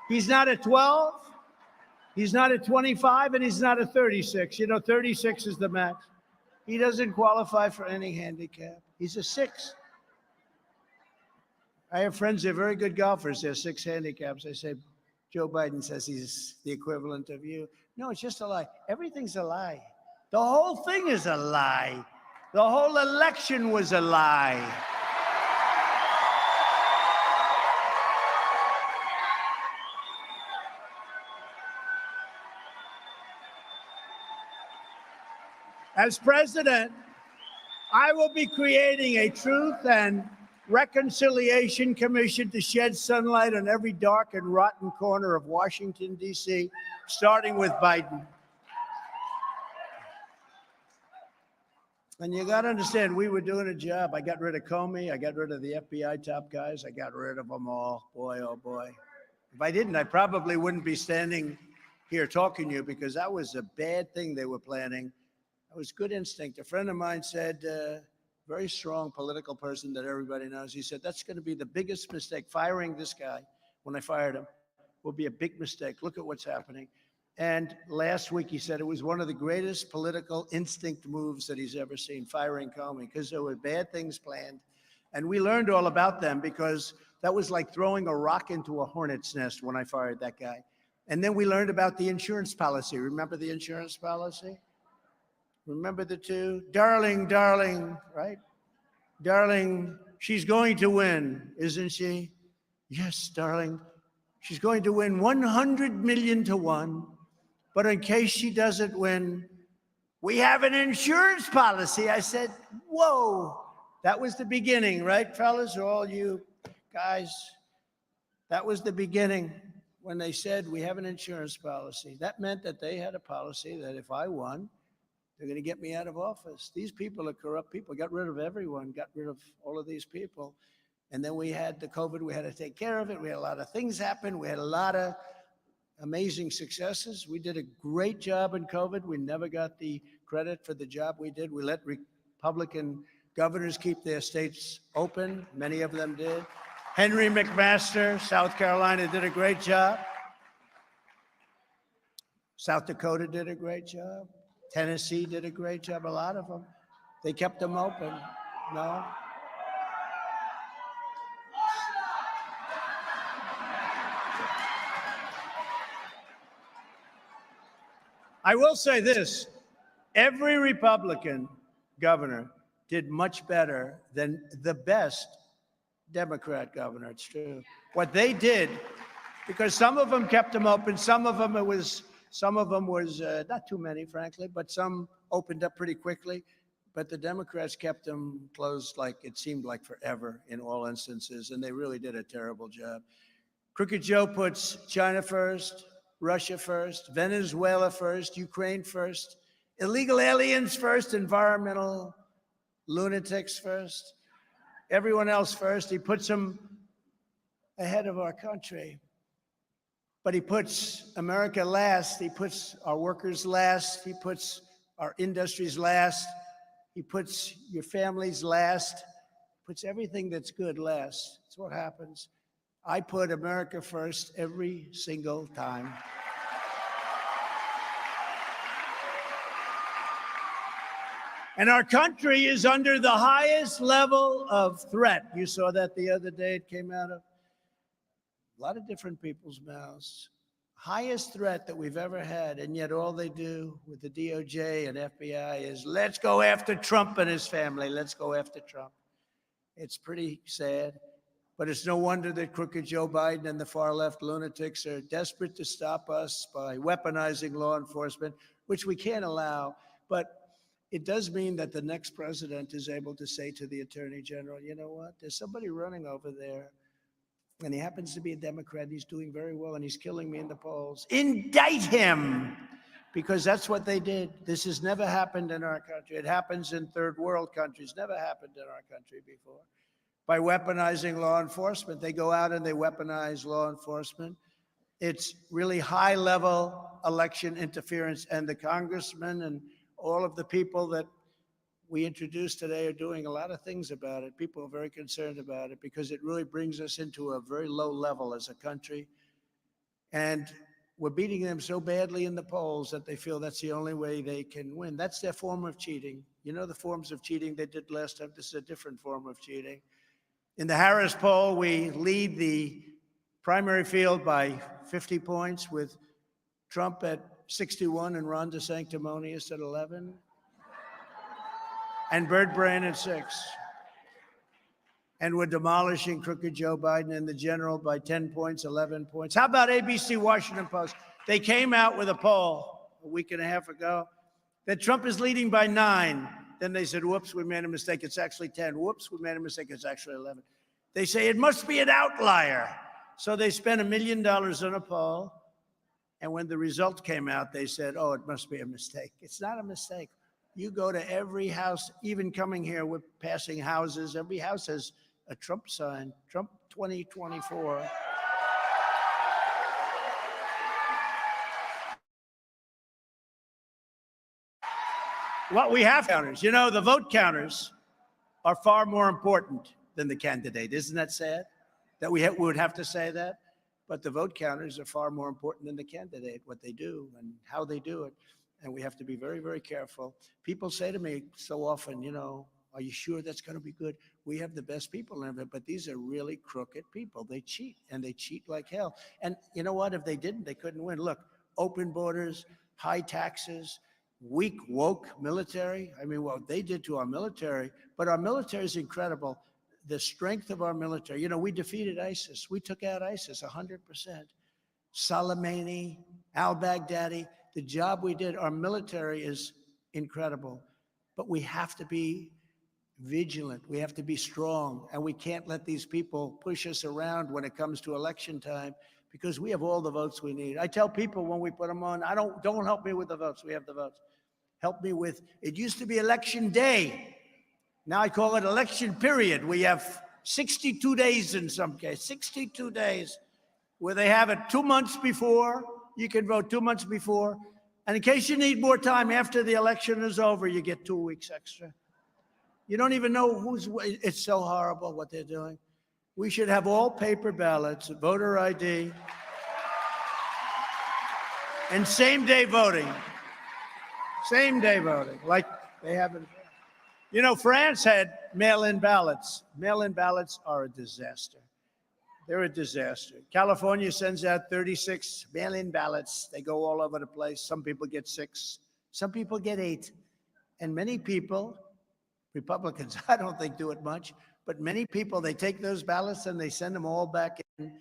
He's not a 12. He's not a 25, and he's not a 36. You know, 36 is the max. He doesn't qualify for any handicap. He's a 6. I have friends that are very good golfers. They're 6 handicaps. I say, Joe Biden says he's the equivalent of you. No, it's just a lie. Everything's a lie. The whole thing is a lie. The whole election was a lie. As president, I will be creating a Truth and Reconciliation Commission to shed sunlight on every dark and rotten corner of Washington, D.C., starting with Biden. And you got to understand, we were doing a job. I got rid of Comey. I got rid of the FBI top guys. I got rid of them all. Boy, oh boy. If I didn't, I probably wouldn't be standing here talking to you, because that was a bad thing they were planning. It was good instinct. A friend of mine said, very strong political person that everybody knows, he said, that's going to be the biggest mistake. Firing this guy, when I fired him, will be a big mistake. Look at what's happening. And last week he said it was one of the greatest political instinct moves that he's ever seen, firing Comey, because there were bad things planned. And we learned all about them, because that was like throwing a rock into a hornet's nest when I fired that guy. And then we learned about the insurance policy. Remember the insurance policy? Remember the two? Darling, darling, right? Darling, she's going to win, isn't she? Yes, darling. She's going to win 100 million to 1. But in case she doesn't win, we have an insurance policy. I said, whoa. That was the beginning, right, fellas? All you guys, that was the beginning when they said we have an insurance policy. That meant that they had a policy that if I won, they're going to get me out of office. These people are corrupt people. Got rid of everyone, got rid of all of these people. And then we had the COVID. We had to take care of it. We had a lot of things happen. We had a lot of amazing successes. We did a great job in COVID. We never got the credit for the job we did. We let Republican governors keep their states open. Many of them did. Henry McMaster, South Carolina, did a great job. South Dakota did a great job. Tennessee did a great job. A lot of them. They kept them open. No. I will say this, every Republican governor did much better than the best Democrat governor, it's true. What they did, because some of them kept them open, some of them was not too many, frankly, but some opened up pretty quickly. But the Democrats kept them closed like it seemed like forever in all instances, and they really did a terrible job. Crooked Joe puts China first, Russia first, Venezuela first, Ukraine first, illegal aliens first, environmental lunatics first, everyone else first. He puts them ahead of our country. But he puts America last. He puts our workers last. He puts our industries last. He puts your families last. Puts everything that's good last. That's what happens. I put America first every single time. And our country is under the highest level of threat. You saw that the other day. It came out of a lot of different people's mouths. Highest threat that we've ever had, and yet all they do with the DOJ and FBI is, let's go after Trump and his family. Let's go after Trump. It's pretty sad, but it's no wonder that crooked Joe Biden and the far-left lunatics are desperate to stop us by weaponizing law enforcement, which we can't allow. But it does mean that the next president is able to say to the Attorney General, you know what, there's somebody running over there, and he happens to be a Democrat. He's doing very well, and he's killing me in the polls. Indict him, because that's what they did. This has never happened in our country. It happens in third world countries. Never happened in our country before. By weaponizing law enforcement, they go out and they weaponize law enforcement. It's really high-level election interference, and the congressmen and all of the people that we introduced today are doing a lot of things about it. People are very concerned about it because it really brings us into a very low level as a country. And we're beating them so badly in the polls that they feel that's the only way they can win. That's their form of cheating. You know the forms of cheating they did last time? This is a different form of cheating. In the Harris poll, we lead the primary field by 50 points with Trump at 61 and Ron DeSanctimonious at 11. And Bert Brain at 6. And we're demolishing crooked Joe Biden and the general by 10 points, 11 points. How about ABC Washington Post? They came out with a poll a week and a half ago that Trump is leading by 9. Then they said, whoops, we made a mistake. It's actually 10. Whoops, we made a mistake. It's actually 11. They say it must be an outlier. So they spent $1 million on a poll. And when the result came out, they said, oh, it must be a mistake. It's not a mistake. You go to every house, even coming here, we're passing houses. Every house has a Trump sign, Trump 2024. What we have counters, you know, the vote counters are far more important than the candidate. Isn't that sad that we would have to say that? But the vote counters are far more important than the candidate, what they do and how they do it. And we have to be very, very careful. People say to me so often, you know, are you sure that's going to be good? We have the best people in it, but these are really crooked people. They cheat, and they cheat like hell. And you know what? If they didn't, they couldn't win. Look, open borders, high taxes, weak, woke military. I mean, what they did to our military, but our military is incredible. The strength of our military. You know, we defeated ISIS. We took out ISIS 100%. Soleimani, al-Baghdadi, the job we did, our military is incredible. But we have to be vigilant. We have to be strong. And we can't let these people push us around when it comes to election time, because we have all the votes we need. I tell people when we put them on, don't help me with the votes. We have the votes. Help me with, it used to be election day. Now I call it election period. We have 62 days in some case, 62 days, where they have it 2 months before you can vote 2 months before. And in case you need more time after the election is over, you get 2 weeks extra. You don't even know it's so horrible what they're doing. We should have all paper ballots, voter ID, and same-day voting. Same-day voting, like they have in France. You know, France had mail-in ballots. Mail-in ballots are a disaster. They're a disaster. California sends out 36 mail-in ballots. They go all over the place. Some people get 6. Some people get 8. And many people, Republicans, I don't think do it much, but many people, they take those ballots and they send them all back in.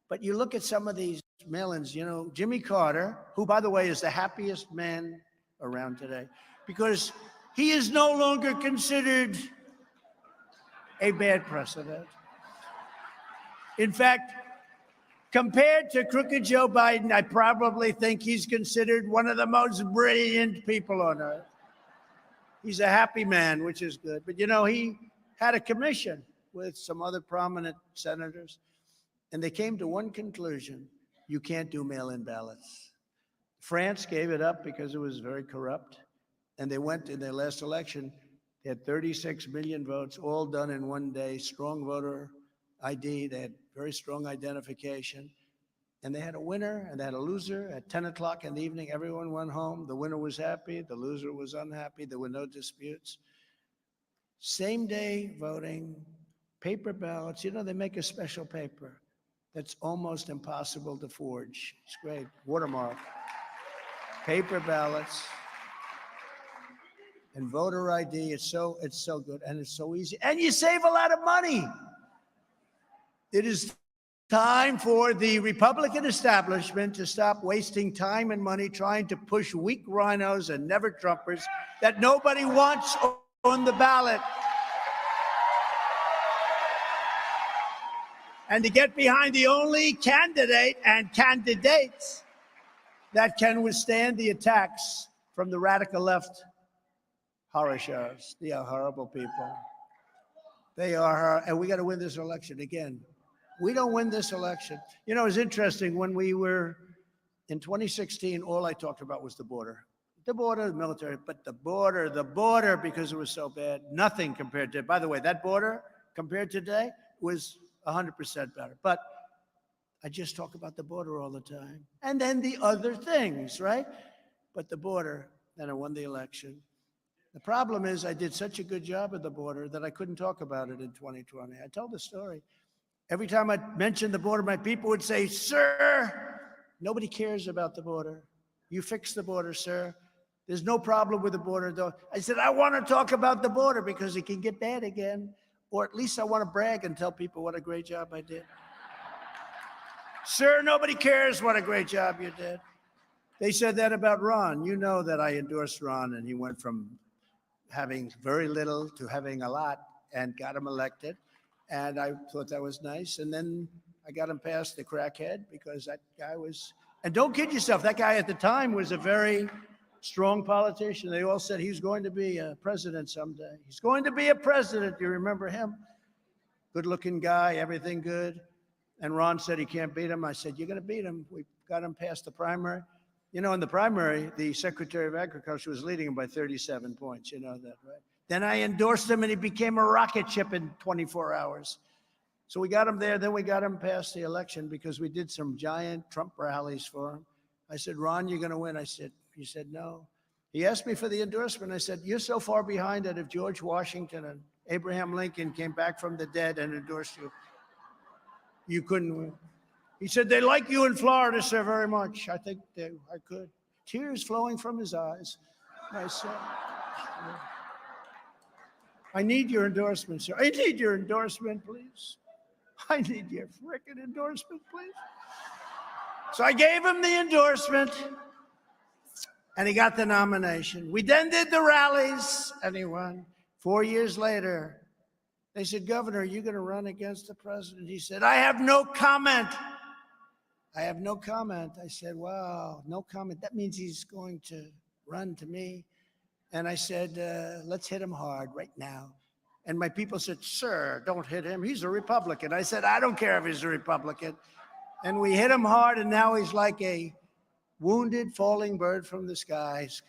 But you look at some of these mail-ins, you know, Jimmy Carter, who, by the way, is the happiest man around today, because he is no longer considered a bad president. In fact, compared to crooked Joe Biden, I probably think he's considered one of the most brilliant people on earth. He's a happy man, which is good. But, you know, he had a commission with some other prominent senators, and they came to one conclusion: you can't do mail-in ballots. France gave it up because it was very corrupt, and they went in their last election. They had 36 million votes, all done in one day, strong voter ID. They had very strong identification, and they had a winner and they had a loser. At 10 o'clock in the evening, everyone went home. The winner was happy, the loser was unhappy. There were no disputes. Same day voting, paper ballots. You know, they make a special paper that's almost impossible to forge. It's great, watermark. Paper ballots and voter ID. It's so good, and it's so easy, and you save a lot of money. It is time for the Republican establishment to stop wasting time and money trying to push weak rhinos and never-Trumpers that nobody wants on the ballot, and to get behind the only candidate and candidates that can withstand the attacks from the radical left horror shows. They are horrible people. They are, and we got to win this election again. We don't win this election. You know, it's interesting. When we were in 2016, all I talked about was the border, the military, but the border, because it was so bad. Nothing compared to, by the way, that border compared to today was 100% better. But I just talk about the border all the time. And then the other things, right? But the border, then I won the election. The problem is I did such a good job at the border that I couldn't talk about it in 2020. I told the story. Every time I mentioned the border, my people would say, "Sir, nobody cares about the border. You fix the border, sir. There's no problem with the border, though." I said, "I want to talk about the border because it can get bad again. Or at least I want to brag and tell people what a great job I did." "Sir, nobody cares what a great job you did." They said that about Ron. You know that I endorsed Ron, and he went from having very little to having a lot and got him elected. And I thought that was nice. And then I got him past the crackhead because that guy was, and don't kid yourself, that guy at the time was a very strong politician. They all said he's going to be a president someday. He's going to be a president. You remember him? Good-looking guy, everything good. And Ron said he can't beat him. I said, "You're going to beat him." We got him past the primary. You know, in the primary, the Secretary of Agriculture was leading him by 37 points. You know that, right? Then I endorsed him, and he became a rocket ship in 24 hours. So we got him there. Then we got him past the election because we did some giant Trump rallies for him. I said, "Ron, you're going to win." He said, "No." He asked me for the endorsement. I said, "You're so far behind that if George Washington and Abraham Lincoln came back from the dead and endorsed you, you couldn't win." He said, "They like you in Florida, sir, very much." I think I could. Tears flowing from his eyes. I said, "I need your endorsement, sir. I need your endorsement, please. I need your frickin' endorsement, please." So I gave him the endorsement, and he got the nomination. We then did the rallies, and he won. 4 years later, they said, "Governor, are you going to run against the president?" He said, "I have no comment. I have no comment." I said, "Wow, no comment. That means he's going to run to me." And I said, "Let's hit him hard right now." And my people said, "Sir, don't hit him. He's a Republican." I said, "I don't care if he's a Republican." And we hit him hard, and now he's like a wounded falling bird from the skies.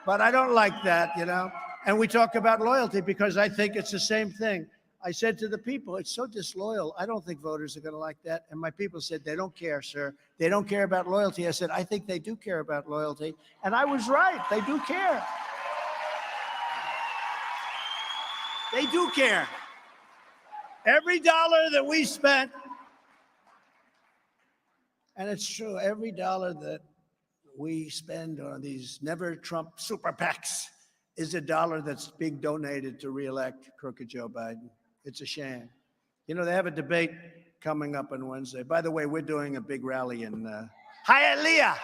But I don't like that, you know. And we talk about loyalty because I think it's the same thing. I said to the people, it's so disloyal. I don't think voters are going to like that. And my people said, they don't care, sir. They don't care about loyalty. I said, I think they do care about loyalty. And I was right. They do care. They do care. Every dollar that we spent, and it's true, every dollar that we spend on these never Trump super PACs is a dollar that's being donated to reelect crooked Joe Biden. It's a shame. You know, they have a debate coming up on Wednesday. By the way, we're doing a big rally in Hialeah.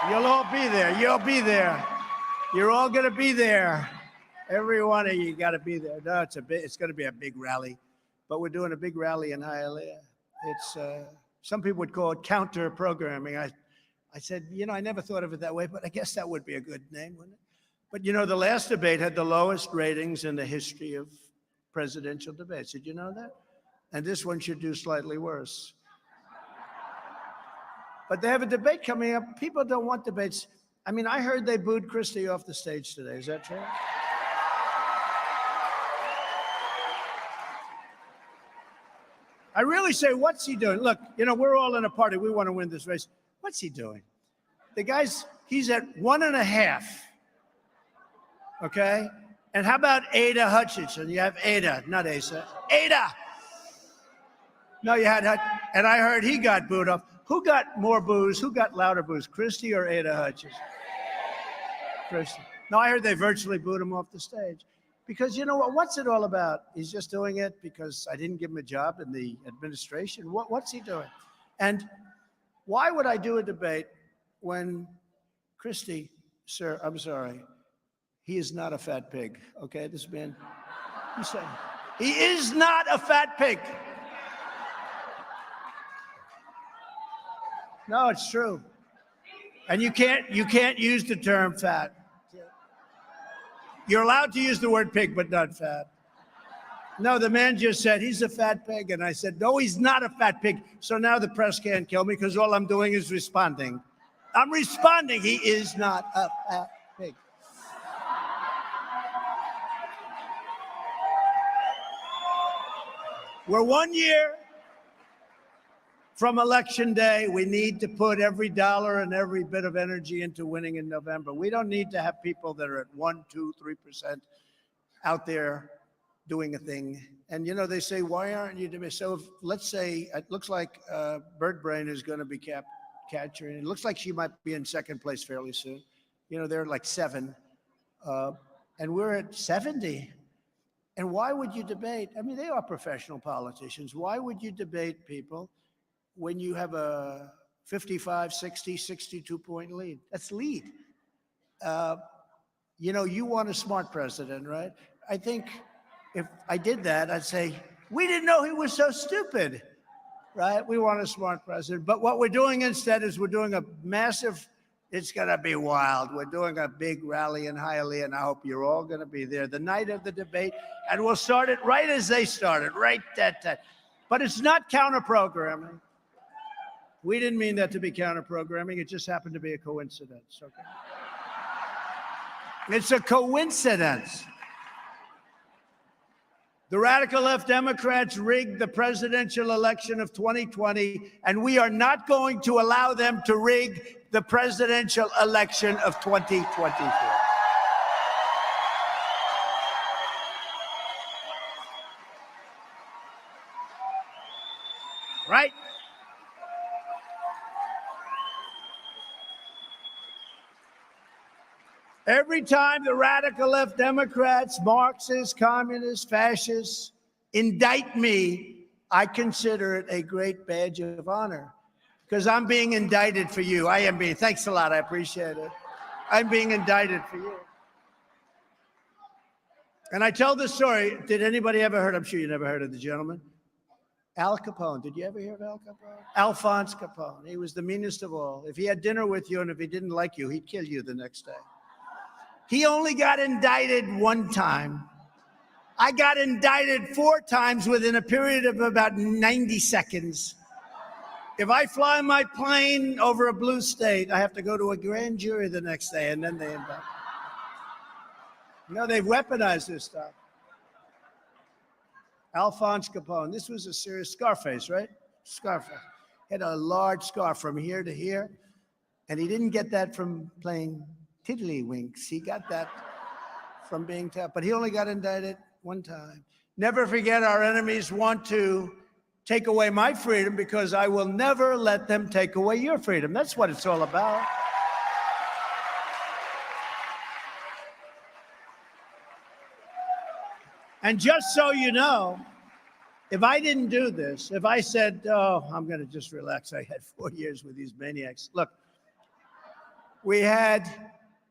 You'll all be there. You'll be there. You're all going to be there. Every one of you got to be there. No, it's going to be a big rally. But we're doing a big rally in Hialeah. It's some people would call it counter programming. I said, you know, I never thought of it that way, but I guess that would be a good name, wouldn't it? But, you know, the last debate had the lowest ratings in the history of presidential debates. Did you know that? And this one should do slightly worse. But they have a debate coming up. People don't want debates. I mean, I heard they booed Christie off the stage today. Is that true? I really say, what's he doing? Look, you know, we're all in a party. We want to win this race. What's he doing? The guy's, he's at 1.5. Okay? And how about Ada Hutchinson? You have Ada, not Asa. Ada! No, you had Hutchinson. And I heard he got booed off. Who got more boos? Who got louder boos? Christie or Ada Hutchinson? Christie. No, I heard they virtually booed him off the stage. Because you know what? What's it all about? He's just doing it because I didn't give him a job in the administration. What's he doing? And why would I do a debate when Christie, sir, I'm sorry, he is not a fat pig, okay? This man, he said, he is not a fat pig. No, it's true. And you can't use the term fat. You're allowed to use the word pig, but not fat. No, the man just said, he's a fat pig. And I said, no, he's not a fat pig. So now the press can't kill me because all I'm doing is responding. I'm responding. He is not a fat pig. We're 1 year from Election Day. We need to put every dollar and every bit of energy into winning in November. We don't need to have people that are at 1%, 2%, 3% out there doing a thing. And, you know, they say, why aren't you doing? So if, let's say it looks like Bird Brain is going to be capturing. It looks like she might be in second place fairly soon. You know, they're like 7. And we're at 70. And why would you debate? I mean, they are professional politicians. Why would you debate people when you have a 55, 60, 62-point lead? That's lead. You know, you want a smart president, right? I think if I did that, I'd say, we didn't know he was so stupid, right? We want a smart president. But what we're doing instead is we're doing a massive, it's going to be wild. We're doing a big rally in Hialeah, and I hope you're all going to be there the night of the debate. And we'll start it right as they started, right that time. But it's not counter-programming. We didn't mean that to be counter-programming. It just happened to be a coincidence, okay? It's a coincidence. The radical left Democrats rigged the presidential election of 2020, and we are not going to allow them to rig the presidential election of 2024. Right? Every time the radical left Democrats, Marxists, communists, fascists indict me, I consider it a great badge of honor because I'm being indicted for you. I am being, thanks a lot, I appreciate it. I'm being indicted for you. And I tell this story, did anybody ever heard, I'm sure you never heard of the gentleman, Al Capone. Did you ever hear of Al Capone? Alphonse Capone. He was the meanest of all. If he had dinner with you and if he didn't like you, he'd kill you the next day. He only got indicted one time. I got indicted 4 times within a period of about 90 seconds. If I fly my plane over a blue state, I have to go to a grand jury the next day, and then they indict. No, they've weaponized this stuff. Alphonse Capone. This was a serious Scarface, right? Scarface. Had a large scar from here to here, and he didn't get that from playing tiddlywinks. He got that from being tough, but he only got indicted one time. Never forget, our enemies want to take away my freedom because I will never let them take away your freedom. That's what it's all about. And just so you know, if I didn't do this, if I said, oh, I'm going to just relax, I had 4 years with these maniacs. Look, we had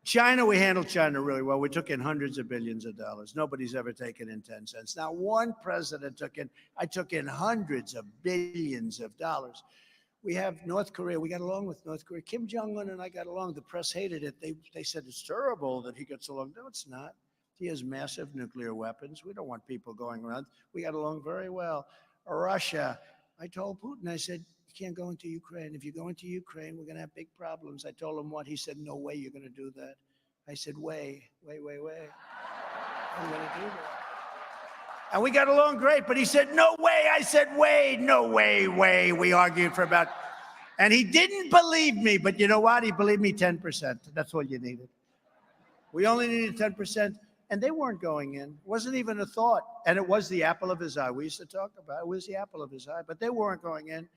China, we handled China really well. We took in hundreds of billions of dollars. Nobody's ever taken in 10 cents. Now, one president took in, I took in hundreds of billions of dollars. We have North Korea. We got along with North Korea. Kim Jong-un and I got along. The press hated it. They said it's terrible that he gets along. No, it's not. He has massive nuclear weapons. We don't want people going around. We got along very well. Russia, I told Putin, I said, you can't go into Ukraine. If you go into Ukraine, we're going to have big problems. I told him what? He said, no way you're going to do that. I said, way. I'm going to do that. And we got along great, but he said, no way. I said, way, no way. We argued for about, and he didn't believe me, but you know what? He believed me 10%. That's all you needed. We only needed 10%. And they weren't going in. It wasn't even a thought. And it was the apple of his eye. We used to talk about it. It was the apple of his eye. But they weren't going in.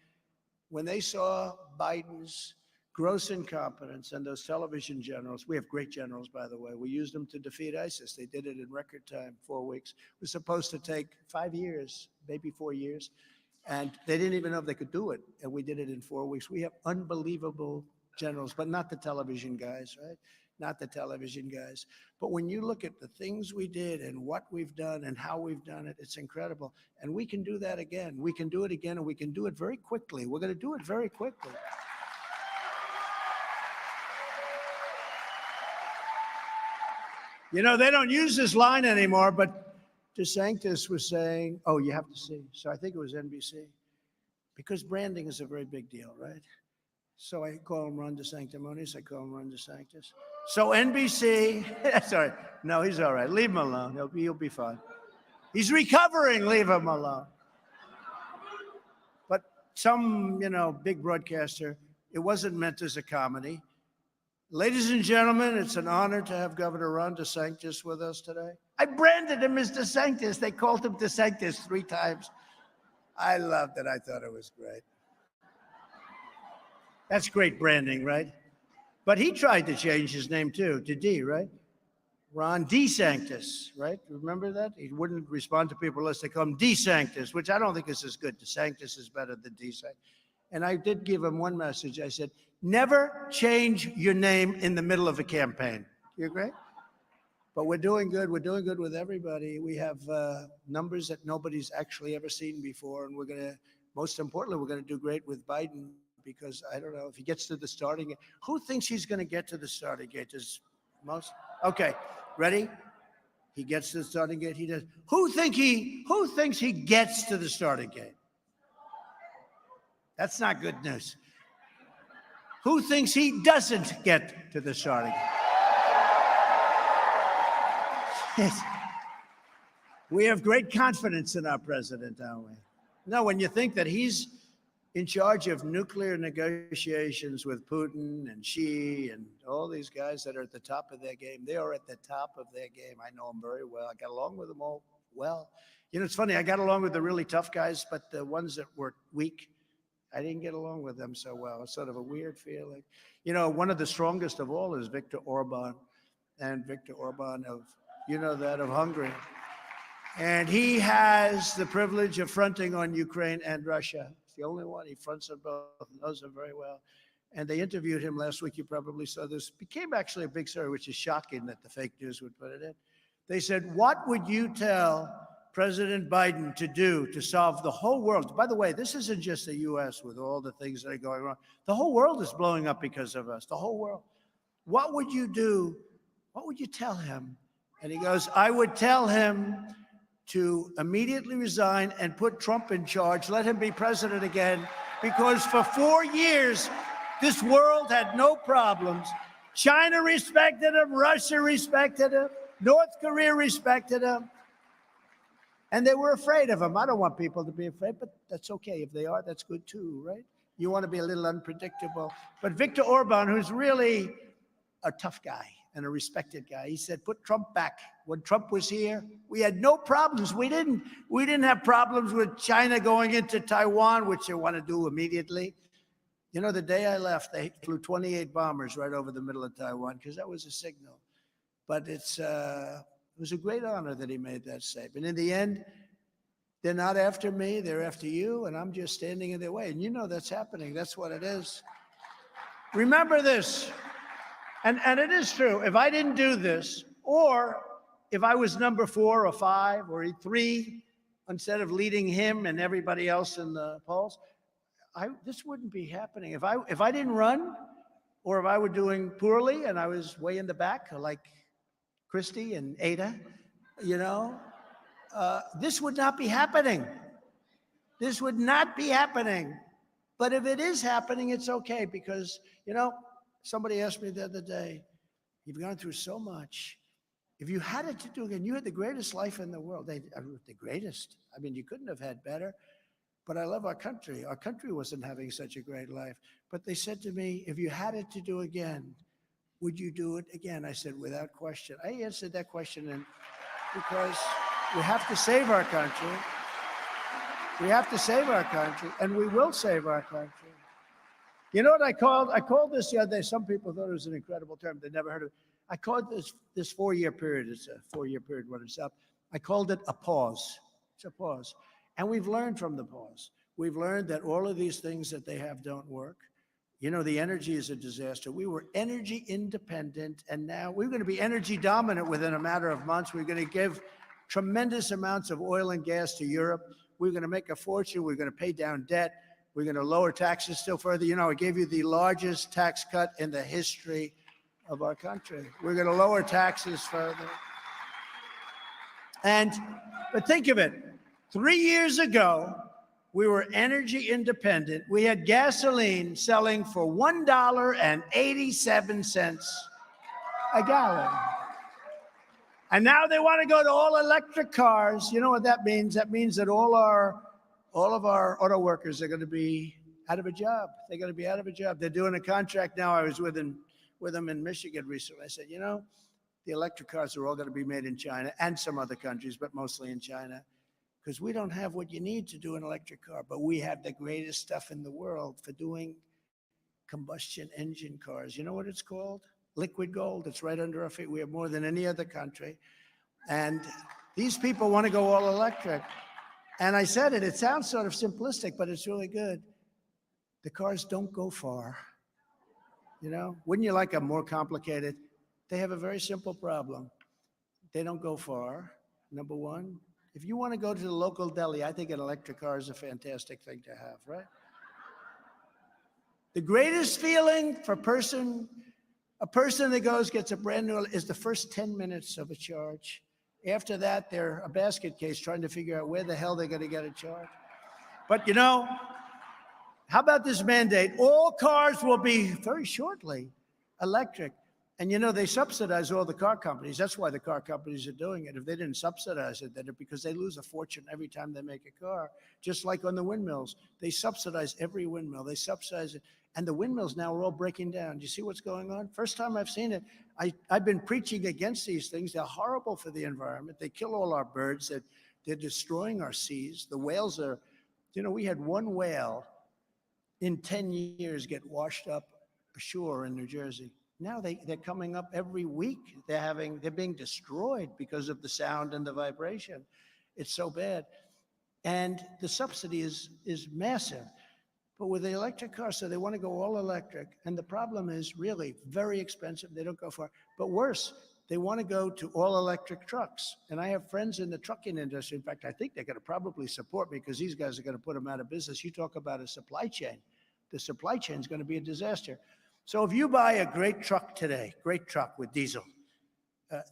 When they saw Biden's gross incompetence and those television generals, we have great generals, by the way. We used them to defeat ISIS. They did it in record time, 4 weeks. It was supposed to take 5 years, maybe 4 years. And they didn't even know if they could do it. And we did it in 4 weeks. We have unbelievable generals, but not the television guys, right? Not the television guys. But when you look at the things we did and what we've done and how we've done it, it's incredible. And we can do that again. We can do it again, and we can do it very quickly. We're going to do it very quickly. You know, they don't use this line anymore, but DeSantis was saying, oh, you have to see. So I think it was NBC. Because branding is a very big deal, right? So I call him Ron DeSanctimonious. I call him Ron DeSantis. So NBC, sorry, no, he's all right. Leave him alone. He'll be fine. He's recovering. Leave him alone. But some, big broadcaster, it wasn't meant as a comedy. Ladies and gentlemen, it's an honor to have Governor Ron DeSantis with us today. I branded him as DeSantis. They called him DeSantis 3 times. I loved it. I thought it was great. That's great branding, right? But he tried to change his name too, to D, right? Ron DeSantis, right? Remember that? He wouldn't respond to people unless they call him DeSantis, which I don't think is as good. DeSantis is better than DeSantis. And I did give him one message. I said, never change your name in the middle of a campaign. You agree? But we're doing good. We're doing good with everybody. We have numbers that nobody's actually ever seen before. And we're going to, most importantly, we're going to do great with Biden. Because I don't know if he gets to the starting gate. Who thinks he's going to get to the starting gate? Does most? Okay, ready? He gets to the starting gate. He does. Who thinks he gets to the starting gate? That's not good news. Who thinks he doesn't get to the starting gate? We have great confidence in our president, don't we? No, when you think that he's in charge of nuclear negotiations with Putin and Xi and all these guys that are at the top of their game. They are at the top of their game. I know them very well. I got along with them all well. It's funny. I got along with the really tough guys, but the ones that were weak, I didn't get along with them so well. It's sort of a weird feeling. One of the strongest of all is Viktor Orban. And Viktor Orban of Hungary. And he has the privilege of fronting on Ukraine and Russia. The only one. He fronts them both, knows them very well. And they interviewed him last week. You probably saw this. Became actually a big story, which is shocking that the fake news would put it in. They said, what would you tell President Biden to do to solve the whole world? By the way, this isn't just the U.S. with all the things that are going wrong. The whole world is blowing up because of us, the whole world. What would you do? What would you tell him? And he goes, I would tell him to immediately resign and put Trump in charge, let him be president again, because for 4 years, this world had no problems. China respected him, Russia respected him, North Korea respected him, and they were afraid of him. I don't want people to be afraid, but that's okay. If they are, that's good too, right? You want to be a little unpredictable. But Viktor Orban, who's really a tough guy and a respected guy, he said, put Trump back. When Trump was here, we had no problems. We didn't have problems with China going into Taiwan, which they want to do immediately. You know, the day I left, they flew 28 bombers right over the middle of Taiwan because that was a signal. But it was a great honor that he made that statement. In the end, they're not after me, they're after you, and I'm just standing in their way. And you know that's happening. That's what it is. Remember this, and it is true. If I didn't do this, or if I was number 4 or 5 or 3, instead of leading him and everybody else in the polls, this wouldn't be happening. If I didn't run, or if I were doing poorly and I was way in the back, like Christie and Ada, you know, this would not be happening. This would not be happening. But if it is happening, it's okay because, you know, somebody asked me the other day, you've gone through so much. If you had it to do again, you had the greatest life in the world. The greatest. I mean, you couldn't have had better. But I love our country. Our country wasn't having such a great life. But they said to me, if you had it to do again, would you do it again? I said, without question. I answered that question because we have to save our country. We have to save our country, and we will save our country. You know what I called this the other day. Some people thought it was an incredible term. They never heard of it. I called this 4-year period. It's a 4-year period when it's up. I called it a pause. It's a pause. And we've learned from the pause. We've learned that all of these things that they have don't work. You know, the energy is a disaster. We were energy independent, and now we're going to be energy dominant within a matter of months. We're going to give tremendous amounts of oil and gas to Europe. We're going to make a fortune. We're going to pay down debt. We're going to lower taxes still further. You know, I gave you the largest tax cut in the history of our country. We're going to lower taxes further. But think of it. 3 years ago, we were energy independent. We had gasoline selling for $1.87 a gallon. And now they want to go to all electric cars. You know what that means? That means that all of our auto workers are going to be out of a job. They're going to be out of a job. They're doing a contract now. I was with them in Michigan recently. I said, you know, the electric cars are all going to be made in China and some other countries, but mostly in China. Because we don't have what you need to do an electric car, but we have the greatest stuff in the world for doing combustion engine cars. You know what it's called? Liquid gold. It's right under our feet. We have more than any other country. And these people want to go all electric. And I said it sounds sort of simplistic, but it's really good. The cars don't go far. You know, wouldn't you like a more complicated? They have a very simple problem. They don't go far, number one. If you want to go to the local deli, I think an electric car is a fantastic thing to have, right? The greatest feeling for a person that goes, gets a brand new, is the first 10 minutes of a charge. After that, they're a basket case trying to figure out where the hell they're going to get a charge. But you know, how about this mandate? All cars will be very shortly electric. And you know, they subsidize all the car companies. That's why the car companies are doing it. If they didn't subsidize it, then because they lose a fortune every time they make a car. Just like on the windmills, they subsidize every windmill. They subsidize it. And the windmills now are all breaking down. Do you see what's going on? First time I've seen it. I've been preaching against these things. They're horrible for the environment. They kill all our birds. They're destroying our seas. The whales are, you know, we had one whale in 10 years get washed up ashore in New Jersey. Now they're coming up every week. They're being destroyed because of the sound and the vibration. It's so bad. And the subsidy is massive. But with the electric car, so they want to go all electric. And the problem is really very expensive. They don't go far. But worse, they want to go to all electric trucks. And I have friends in the trucking industry. In fact, I think they're going to probably support me because these guys are going to put them out of business. You talk about a supply chain. The supply chain is going to be a disaster. So if you buy a great truck today, great truck with diesel,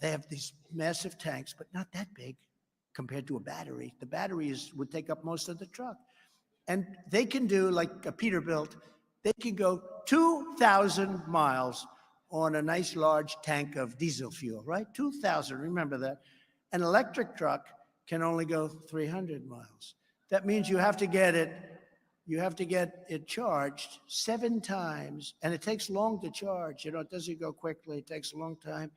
they have these massive tanks, but not that big compared to a battery. The battery would take up most of the truck. And they can do, like a Peterbilt, they can go 2,000 miles on a nice large tank of diesel fuel, right? 2,000, remember that. An electric truck can only go 300 miles. That means you have to get it charged 7 times, and it takes long to charge. You know, it doesn't go quickly, it takes a long time.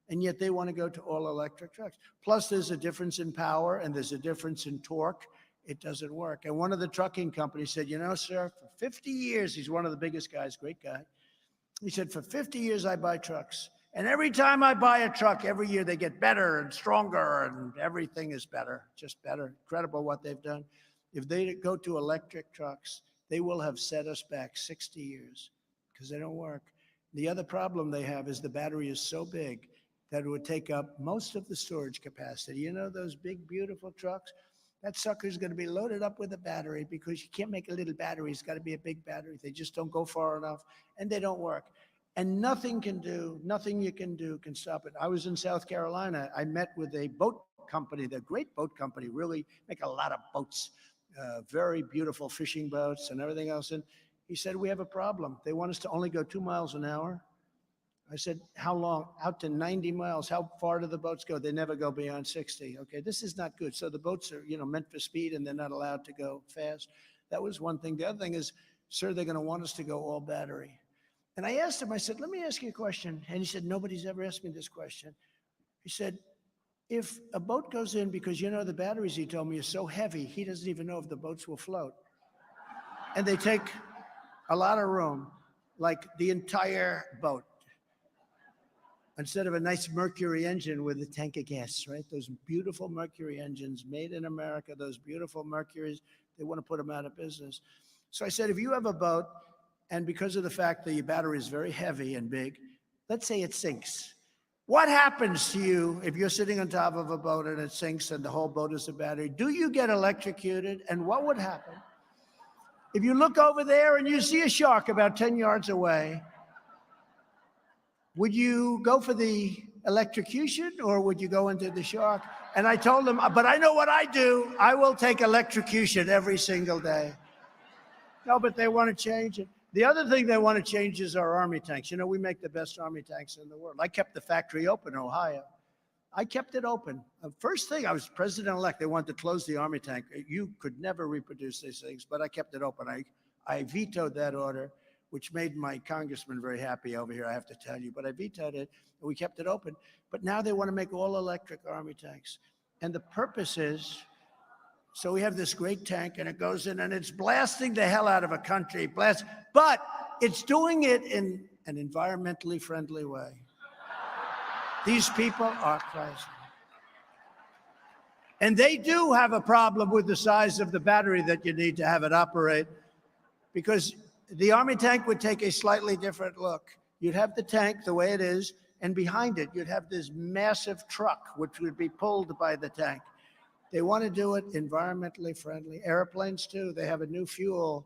And yet they want to go to all electric trucks. Plus, there's a difference in power and there's a difference in torque. It doesn't work. And one of the trucking companies said, you know, sir, for 50 years, he's one of the biggest guys, great guy. He said, for 50 years, I buy trucks. And every time I buy a truck, every year they get better and stronger and everything is better, just better. Incredible what they've done. If they go to electric trucks, they will have set us back 60 years because they don't work. The other problem they have is the battery is so big that it would take up most of the storage capacity. You know those big, beautiful trucks? That sucker's going to be loaded up with a battery because you can't make a little battery. It's got to be a big battery. They just don't go far enough, and they don't work. And nothing you can do can stop it. I was in South Carolina. I met with a boat company, the great boat company, really make a lot of boats, very beautiful fishing boats and everything else. And he said, we have a problem. They want us to only go 2 miles an hour. I said, how long? Out to 90 miles. How far do the boats go? They never go beyond 60. Okay, this is not good. So the boats are, you know, meant for speed and they're not allowed to go fast. That was one thing. The other thing is, sir, they're going to want us to go all battery. And I asked him, I said, let me ask you a question. And he said, nobody's ever asked me this question. He said, if a boat goes in, because, you know, the batteries, he told me, are so heavy, he doesn't even know if the boats will float. And they take a lot of room, like the entire boat. Instead of a nice Mercury engine with a tank of gas, right? Those beautiful Mercury engines made in America, those beautiful Mercuries, they want to put them out of business. So I said, if you have a boat, and because of the fact that your battery is very heavy and big, let's say it sinks. What happens to you if you're sitting on top of a boat and it sinks and the whole boat is a battery? Do you get electrocuted? And what would happen if you look over there and you see a shark about 10 yards away? Would you go for the electrocution or would you go into the shark? And I told him, but I know what I do. I will take electrocution every single day. No, but they want to change it. The other thing they want to change is our Army tanks. You know, we make the best Army tanks in the world. I kept the factory open in Ohio. I kept it open. First thing, I was president-elect. They wanted to close the Army tank. You could never reproduce these things, but I kept it open. I vetoed that order, which made my congressman very happy over here, I have to tell you. But I vetoed it, and we kept it open. But now they want to make all electric Army tanks. And the purpose is, so we have this great tank, and it goes in, and it's blasting the hell out of a country. But it's doing it in an environmentally friendly way. These people are crazy. And they do have a problem with the size of the battery that you need to have it operate, because the Army tank would take a slightly different look. You'd have the tank the way it is, and behind it, you'd have this massive truck, which would be pulled by the tank. They want to do it environmentally friendly. Airplanes, too, they have a new fuel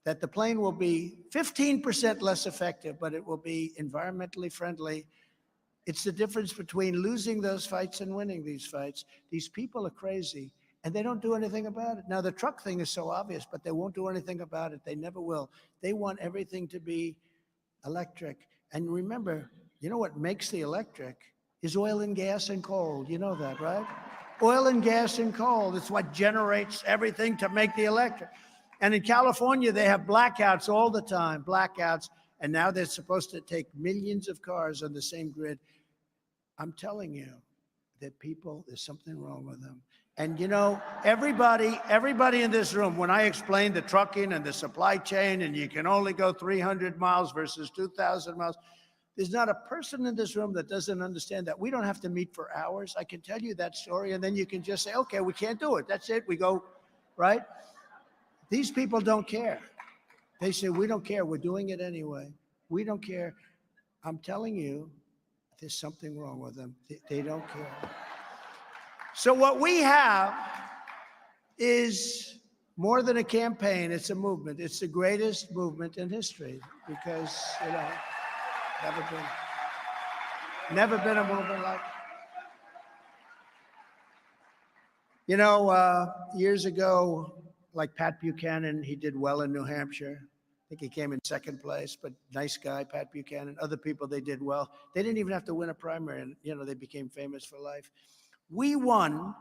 that the plane will be 15% less effective, but it will be environmentally friendly. It's the difference between losing those fights and winning these fights. These people are crazy, and they don't do anything about it. Now, the truck thing is so obvious, but they won't do anything about it. They never will. They want everything to be electric. And remember, you know what makes the electric is oil and gas and coal. You know that, right? Oil and gas and coal. That's what generates everything to make the electric. And in California, they have blackouts all the time, blackouts. And now they're supposed to take millions of cars on the same grid. I'm telling you that people, there's something wrong with them. And you know, everybody in this room, when I explained the trucking and the supply chain, and you can only go 300 miles versus 2,000 miles, there's not a person in this room that doesn't understand that. We don't have to meet for hours. I can tell you that story, and then you can just say, okay, we can't do it. That's it. We go, right? These people don't care. They say, we don't care. We're doing it anyway. We don't care. I'm telling you, there's something wrong with them. They don't care. So what we have is more than a campaign. It's a movement. It's the greatest movement in history because, you know, never been a movement like it. You know, years ago, like Pat Buchanan, he did well in New Hampshire. I think he came in second place, but nice guy, Pat Buchanan. Other people, they did well. They didn't even have to win a primary, and they became famous for life. We won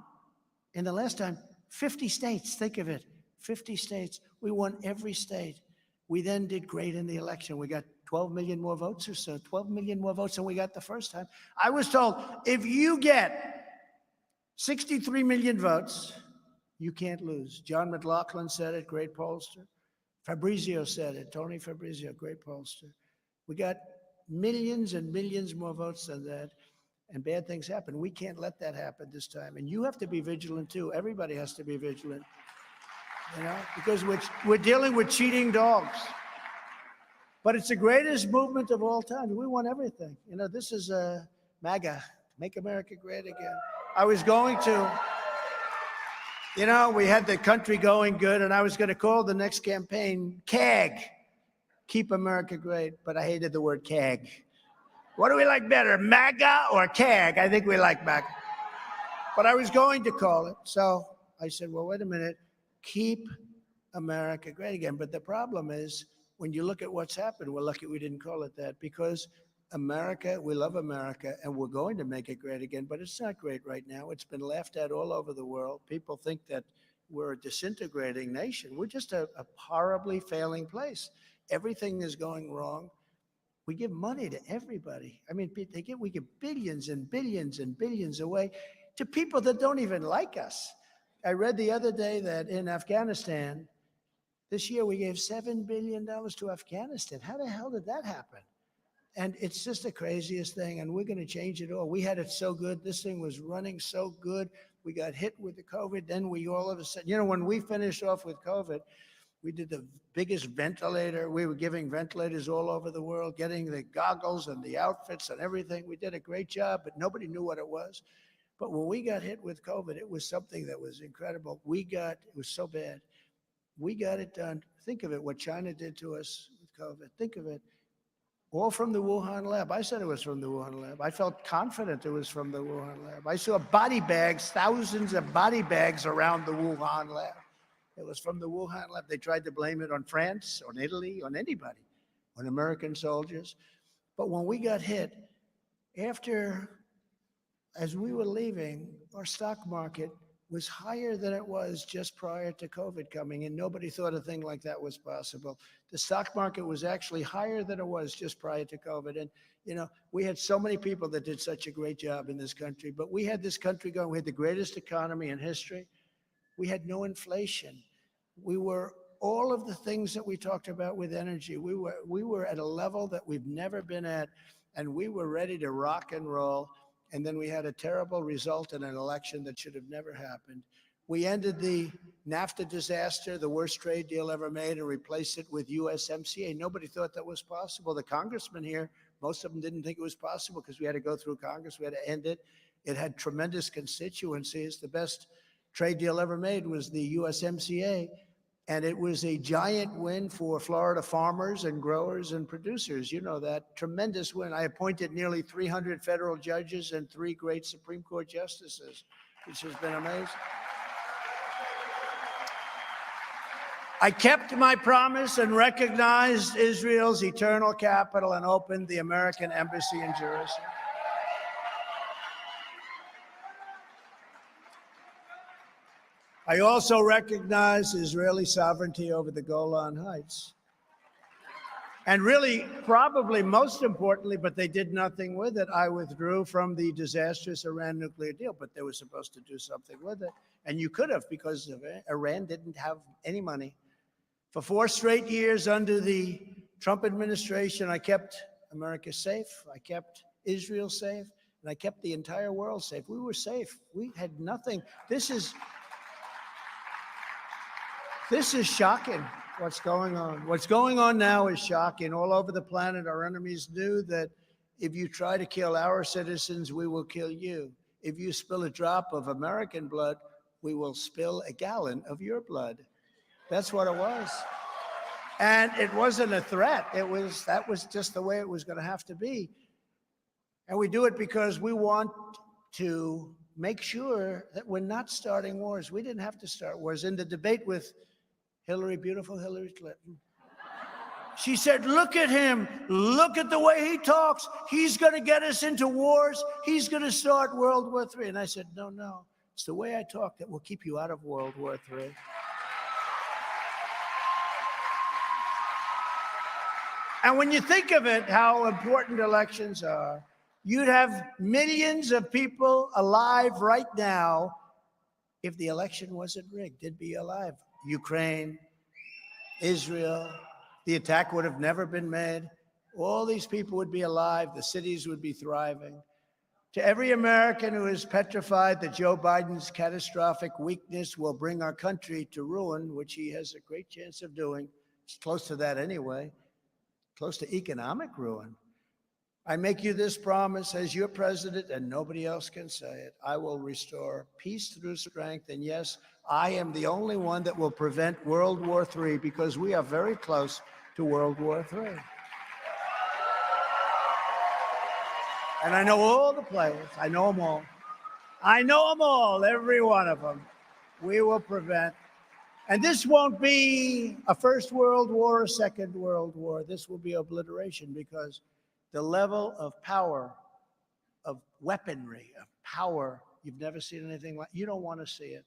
in the last time 50 states. Think of it, 50 states. We won every state. We then did great in the election. We got 12 million more votes or so, 12 million more votes than we got the first time. I was told, if you get 63 million votes, you can't lose. John McLaughlin said it, great pollster. Fabrizio said it, Tony Fabrizio, great pollster. We got millions and millions more votes than that, and bad things happen. We can't let that happen this time. And you have to be vigilant too. Everybody has to be vigilant, because we're dealing with cheating dogs. But it's the greatest movement of all time. We won everything. This is MAGA, Make America Great Again. I was going to, we had the country going good, and I was going to call the next campaign CAG, Keep America Great, but I hated the word CAG. What do we like better, MAGA or CAG? I think we like MAGA. But I was going to call it, so I said, well, wait a minute, Keep America Great Again. But the problem is, when you look at what's happened, we're lucky we didn't call it that, because America, we love America, and we're going to make it great again, but it's not great right now. It's been laughed at all over the world. People think that we're a disintegrating nation. We're just a horribly failing place. Everything is going wrong. We give money to everybody. I mean, we give billions and billions and billions away to people that don't even like us. I read the other day that in Afghanistan, this year we gave $7 billion to Afghanistan. How the hell did that happen? And it's just the craziest thing, and we're going to change it all. We had it so good. This thing was running so good. We got hit with the COVID. Then we all of a sudden, when we finished off with COVID, we did the biggest ventilator. We were giving ventilators all over the world, getting the goggles and the outfits and everything. We did a great job, but nobody knew what it was. But when we got hit with COVID, it was something that was incredible. It was so bad. We got it done. Think of it, what China did to us with COVID. Think of it. All from the Wuhan lab. I said it was from the Wuhan lab. I felt confident it was from the Wuhan lab. I saw body bags, thousands of body bags around the Wuhan lab. It was from the Wuhan lab. They tried to blame it on France, on Italy, on anybody, on American soldiers. But when we got hit, as we were leaving, our stock market was higher than it was just prior to COVID coming, and nobody thought a thing like that was possible. The stock market was actually higher than it was just prior to COVID. And, we had so many people that did such a great job in this country, but we had this country going. We had the greatest economy in history. We had no inflation. We were all of the things that we talked about with energy. We were at a level that we've never been at, and we were ready to rock and roll. And then we had a terrible result in an election that should have never happened. We ended the NAFTA disaster, the worst trade deal ever made, and replaced it with USMCA. Nobody thought that was possible. The congressmen here, most of them didn't think it was possible because we had to go through Congress. We had to end it. It had tremendous constituencies. The best trade deal ever made was the USMCA. And it was a giant win for Florida farmers and growers and producers. You know that. Tremendous win. I appointed nearly 300 federal judges and 3 great Supreme Court justices, which has been amazing. I kept my promise and recognized Israel's eternal capital and opened the American embassy in Jerusalem. I also recognize Israeli sovereignty over the Golan Heights. And really, probably most importantly, but they did nothing with it, I withdrew from the disastrous Iran nuclear deal, but they were supposed to do something with it. And you could have, because of it. Iran didn't have any money. For 4 straight years under the Trump administration, I kept America safe, I kept Israel safe, and I kept the entire world safe. We were safe. We had nothing. This is shocking, what's going on. What's going on now is shocking. All over the planet, our enemies knew that if you try to kill our citizens, we will kill you. If you spill a drop of American blood, we will spill a gallon of your blood. That's what it was. And it wasn't a threat. That was just the way it was going to have to be. And we do it because we want to make sure that we're not starting wars. We didn't have to start wars. In the debate with beautiful Hillary Clinton. She said, look at him. Look at the way he talks. He's going to get us into wars. He's going to start World War III. And I said, no, no. It's the way I talk that will keep you out of World War III. And when you think of it, how important elections are, you'd have millions of people alive right now if the election wasn't rigged. They'd be alive. Ukraine, Israel, the attack would have never been made. All these people would be alive. The cities would be thriving. To every American who is petrified that Joe Biden's catastrophic weakness will bring our country to ruin, which he has a great chance of doing, it's close to that anyway, close to economic ruin. I make you this promise as your president, and nobody else can say it. I will restore peace through strength. And yes, I am the only one that will prevent World War III, because we are very close to World War III. And I know all the players. I know them all. I know them all, every one of them. We will prevent. And this won't be a First World War, a Second World War. This will be obliteration, because the level of power, of weaponry, of power, you've never seen anything like. You don't want to see it.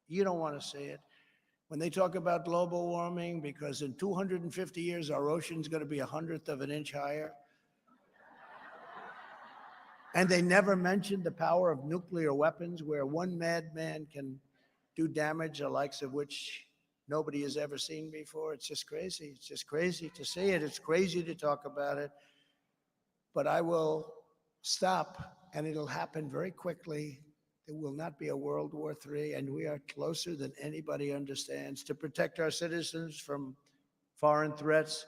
You don't want to see it. When they talk about global warming, because in 250 years, our ocean's going to be 1/100 of an inch higher. And they never mentioned the power of nuclear weapons, where one madman can do damage the likes of which nobody has ever seen before. It's just crazy. It's just crazy to see it. It's crazy to talk about it. But I will stop, and it'll happen very quickly. There will not be a World War III, and we are closer than anybody understands. To protect our citizens from foreign threats,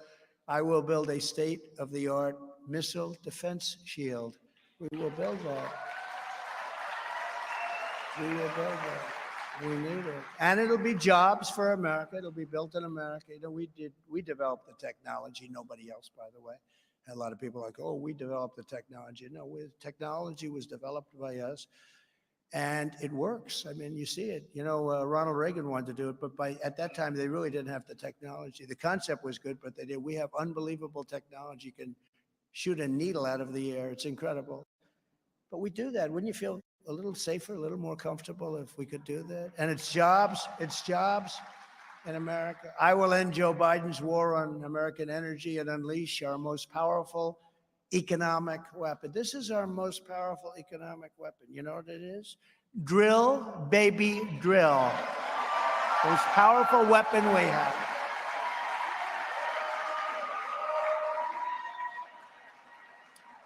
I will build a state-of-the-art missile defense shield. We will build that. We will build that. We need it. And it'll be jobs for America. It'll be built in America. You know, we developed the technology, nobody else, by the way. And a lot of people are like, oh, we developed the technology. No, technology was developed by us, and it works. I mean, you see it. You know, Ronald Reagan wanted to do it, but at that time, they really didn't have the technology. The concept was good, but they did. We have unbelievable technology. You can shoot a needle out of the air. It's incredible. But we do that. Wouldn't you feel a little safer, a little more comfortable if we could do that? And it's jobs in America. I will end Joe Biden's war on American energy and unleash our most powerful economic weapon. This is our most powerful economic weapon. You know what it is? Drill, baby, drill. Most powerful weapon we have.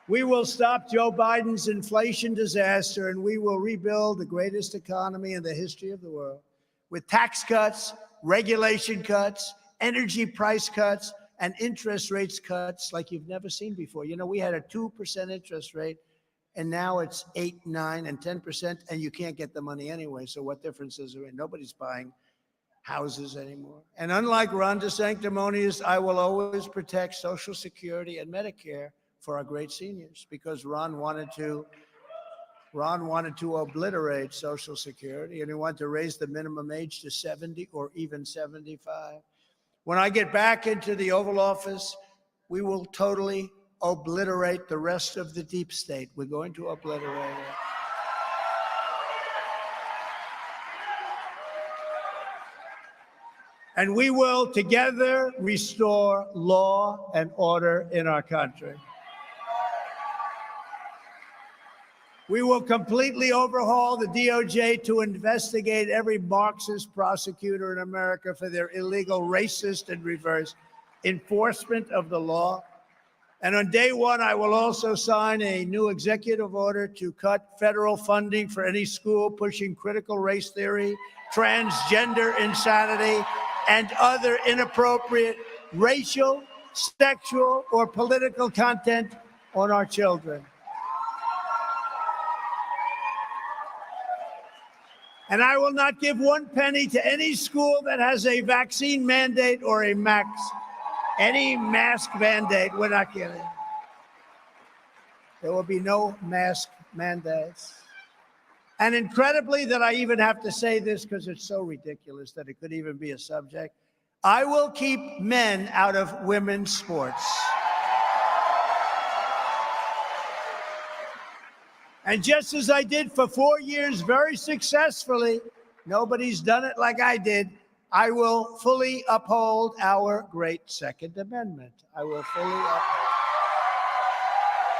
We will stop Joe Biden's inflation disaster, and we will rebuild the greatest economy in the history of the world with tax cuts, regulation cuts, energy price cuts, and interest rates cuts like you've never seen before. You know, we had a 2% interest rate, and now it's 8, 9, and 10%, and you can't get the money anyway. So what difference is there? Nobody's buying houses anymore. And unlike Ron DeSanctimonious, I will always protect Social Security and Medicare for our great seniors, because Ron wanted to obliterate Social Security, and he wanted to raise the minimum age to 70 or even 75. When I get back into the Oval Office, we will totally obliterate the rest of the deep state. We're going to obliterate it. And we will together restore law and order in our country. We will completely overhaul the DOJ to investigate every Marxist prosecutor in America for their illegal, racist, and reverse enforcement of the law. And on day one, I will also sign a new executive order to cut federal funding for any school pushing critical race theory, transgender insanity, and other inappropriate racial, sexual, or political content on our children. And I will not give one penny to any school that has a vaccine mandate or any mask mandate. We're not kidding. There will be no mask mandates. And incredibly, that I even have to say this because it's so ridiculous that it could even be a subject, I will keep men out of women's sports. And just as I did for 4 years very successfully, nobody's done it like I did, I will fully uphold our great Second Amendment. I will fully uphold.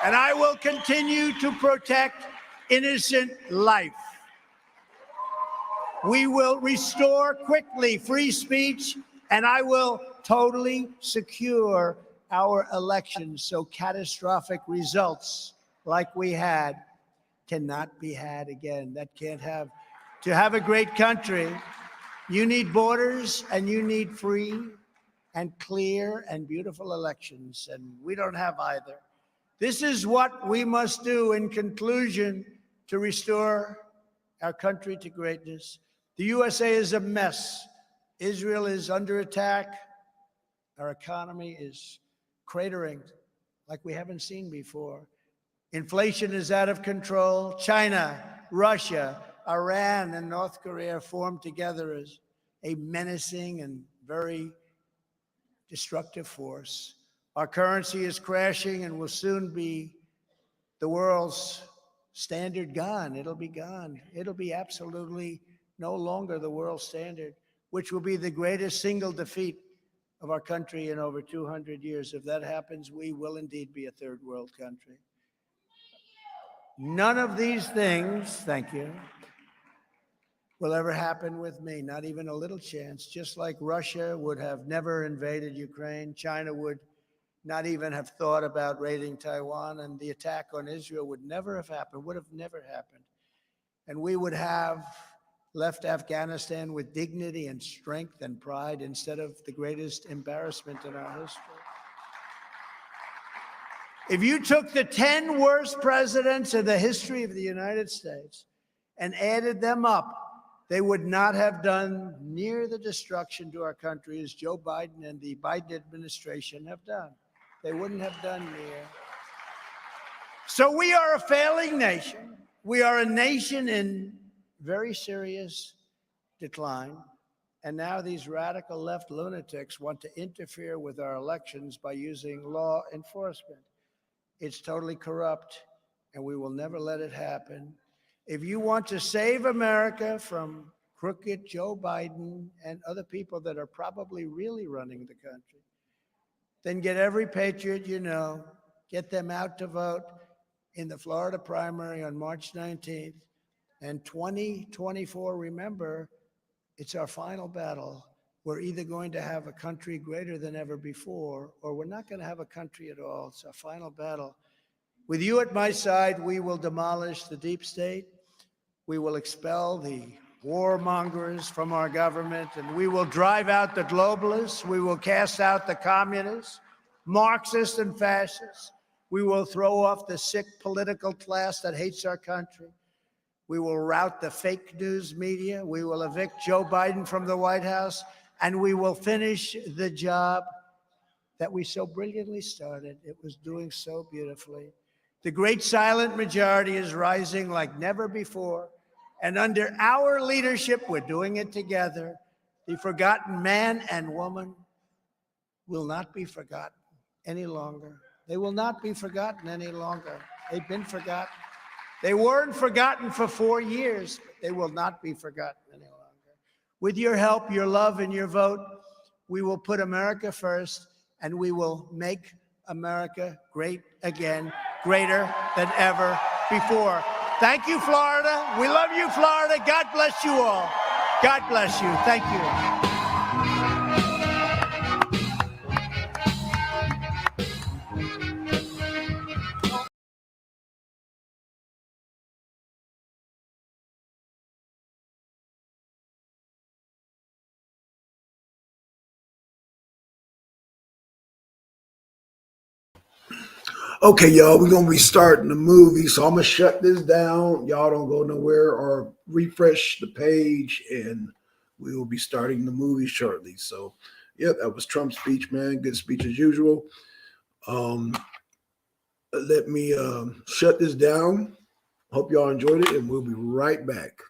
And I will continue to protect innocent life. We will restore quickly free speech, and I will totally secure our elections so catastrophic results like we had cannot be had again. That can't have. To have a great country, you need borders and you need free and clear and beautiful elections, and we don't have either. This is what we must do in conclusion to restore our country to greatness. The USA is a mess. Israel is under attack. Our economy is cratering like we haven't seen before. Inflation is out of control. China, Russia, Iran, and North Korea formed together as a menacing and very destructive force. Our currency is crashing and will soon be the world's standard gone. It'll be gone. It'll be absolutely no longer the world standard, which will be the greatest single defeat of our country in over 200 years. If that happens, we will indeed be a third world country. None of these things, thank you, will ever happen with me, not even a little chance. Just like Russia would have never invaded Ukraine, China would not even have thought about raiding Taiwan, and the attack on Israel would never have happened, would have never happened. And we would have left Afghanistan with dignity and strength and pride instead of the greatest embarrassment in our history. If you took the 10 worst presidents in the history of the United States and added them up, they would not have done near the destruction to our country as Joe Biden and the Biden administration have done. They wouldn't have done near. So we are a failing nation. We are a nation in very serious decline. And now these radical left lunatics want to interfere with our elections by using law enforcement. It's totally corrupt, and we will never let it happen. If you want to save America from crooked Joe Biden and other people that are probably really running the country, then get every patriot you know, get them out to vote in the Florida primary on March 19th. And 2024, remember, it's our final battle. We're either going to have a country greater than ever before, or we're not going to have a country at all. It's our final battle. With you at my side, we will demolish the deep state. We will expel the warmongers from our government, and we will drive out the globalists. We will cast out the communists, Marxists, and fascists. We will throw off the sick political class that hates our country. We will rout the fake news media. We will evict Joe Biden from the White House, and we will finish the job that we so brilliantly started. It was doing so beautifully. The great silent majority is rising like never before. And under our leadership, we're doing it together. The forgotten man and woman will not be forgotten any longer. They will not be forgotten any longer. They've been forgotten. They weren't forgotten for 4 years, but they will not be forgotten any longer. With your help, your love, and your vote, we will put America first, and we will make America great again, greater than ever before. Thank you, Florida. We love you, Florida. God bless you all. God bless you. Thank you. Okay, y'all, we're gonna be starting the movie, so I'm gonna shut this down. Y'all don't go nowhere or refresh the page, and we will be starting the movie shortly. So, yeah, that was Trump's speech, man. Good speech as usual. Let me shut this down. Hope y'all enjoyed it, and we'll be right back.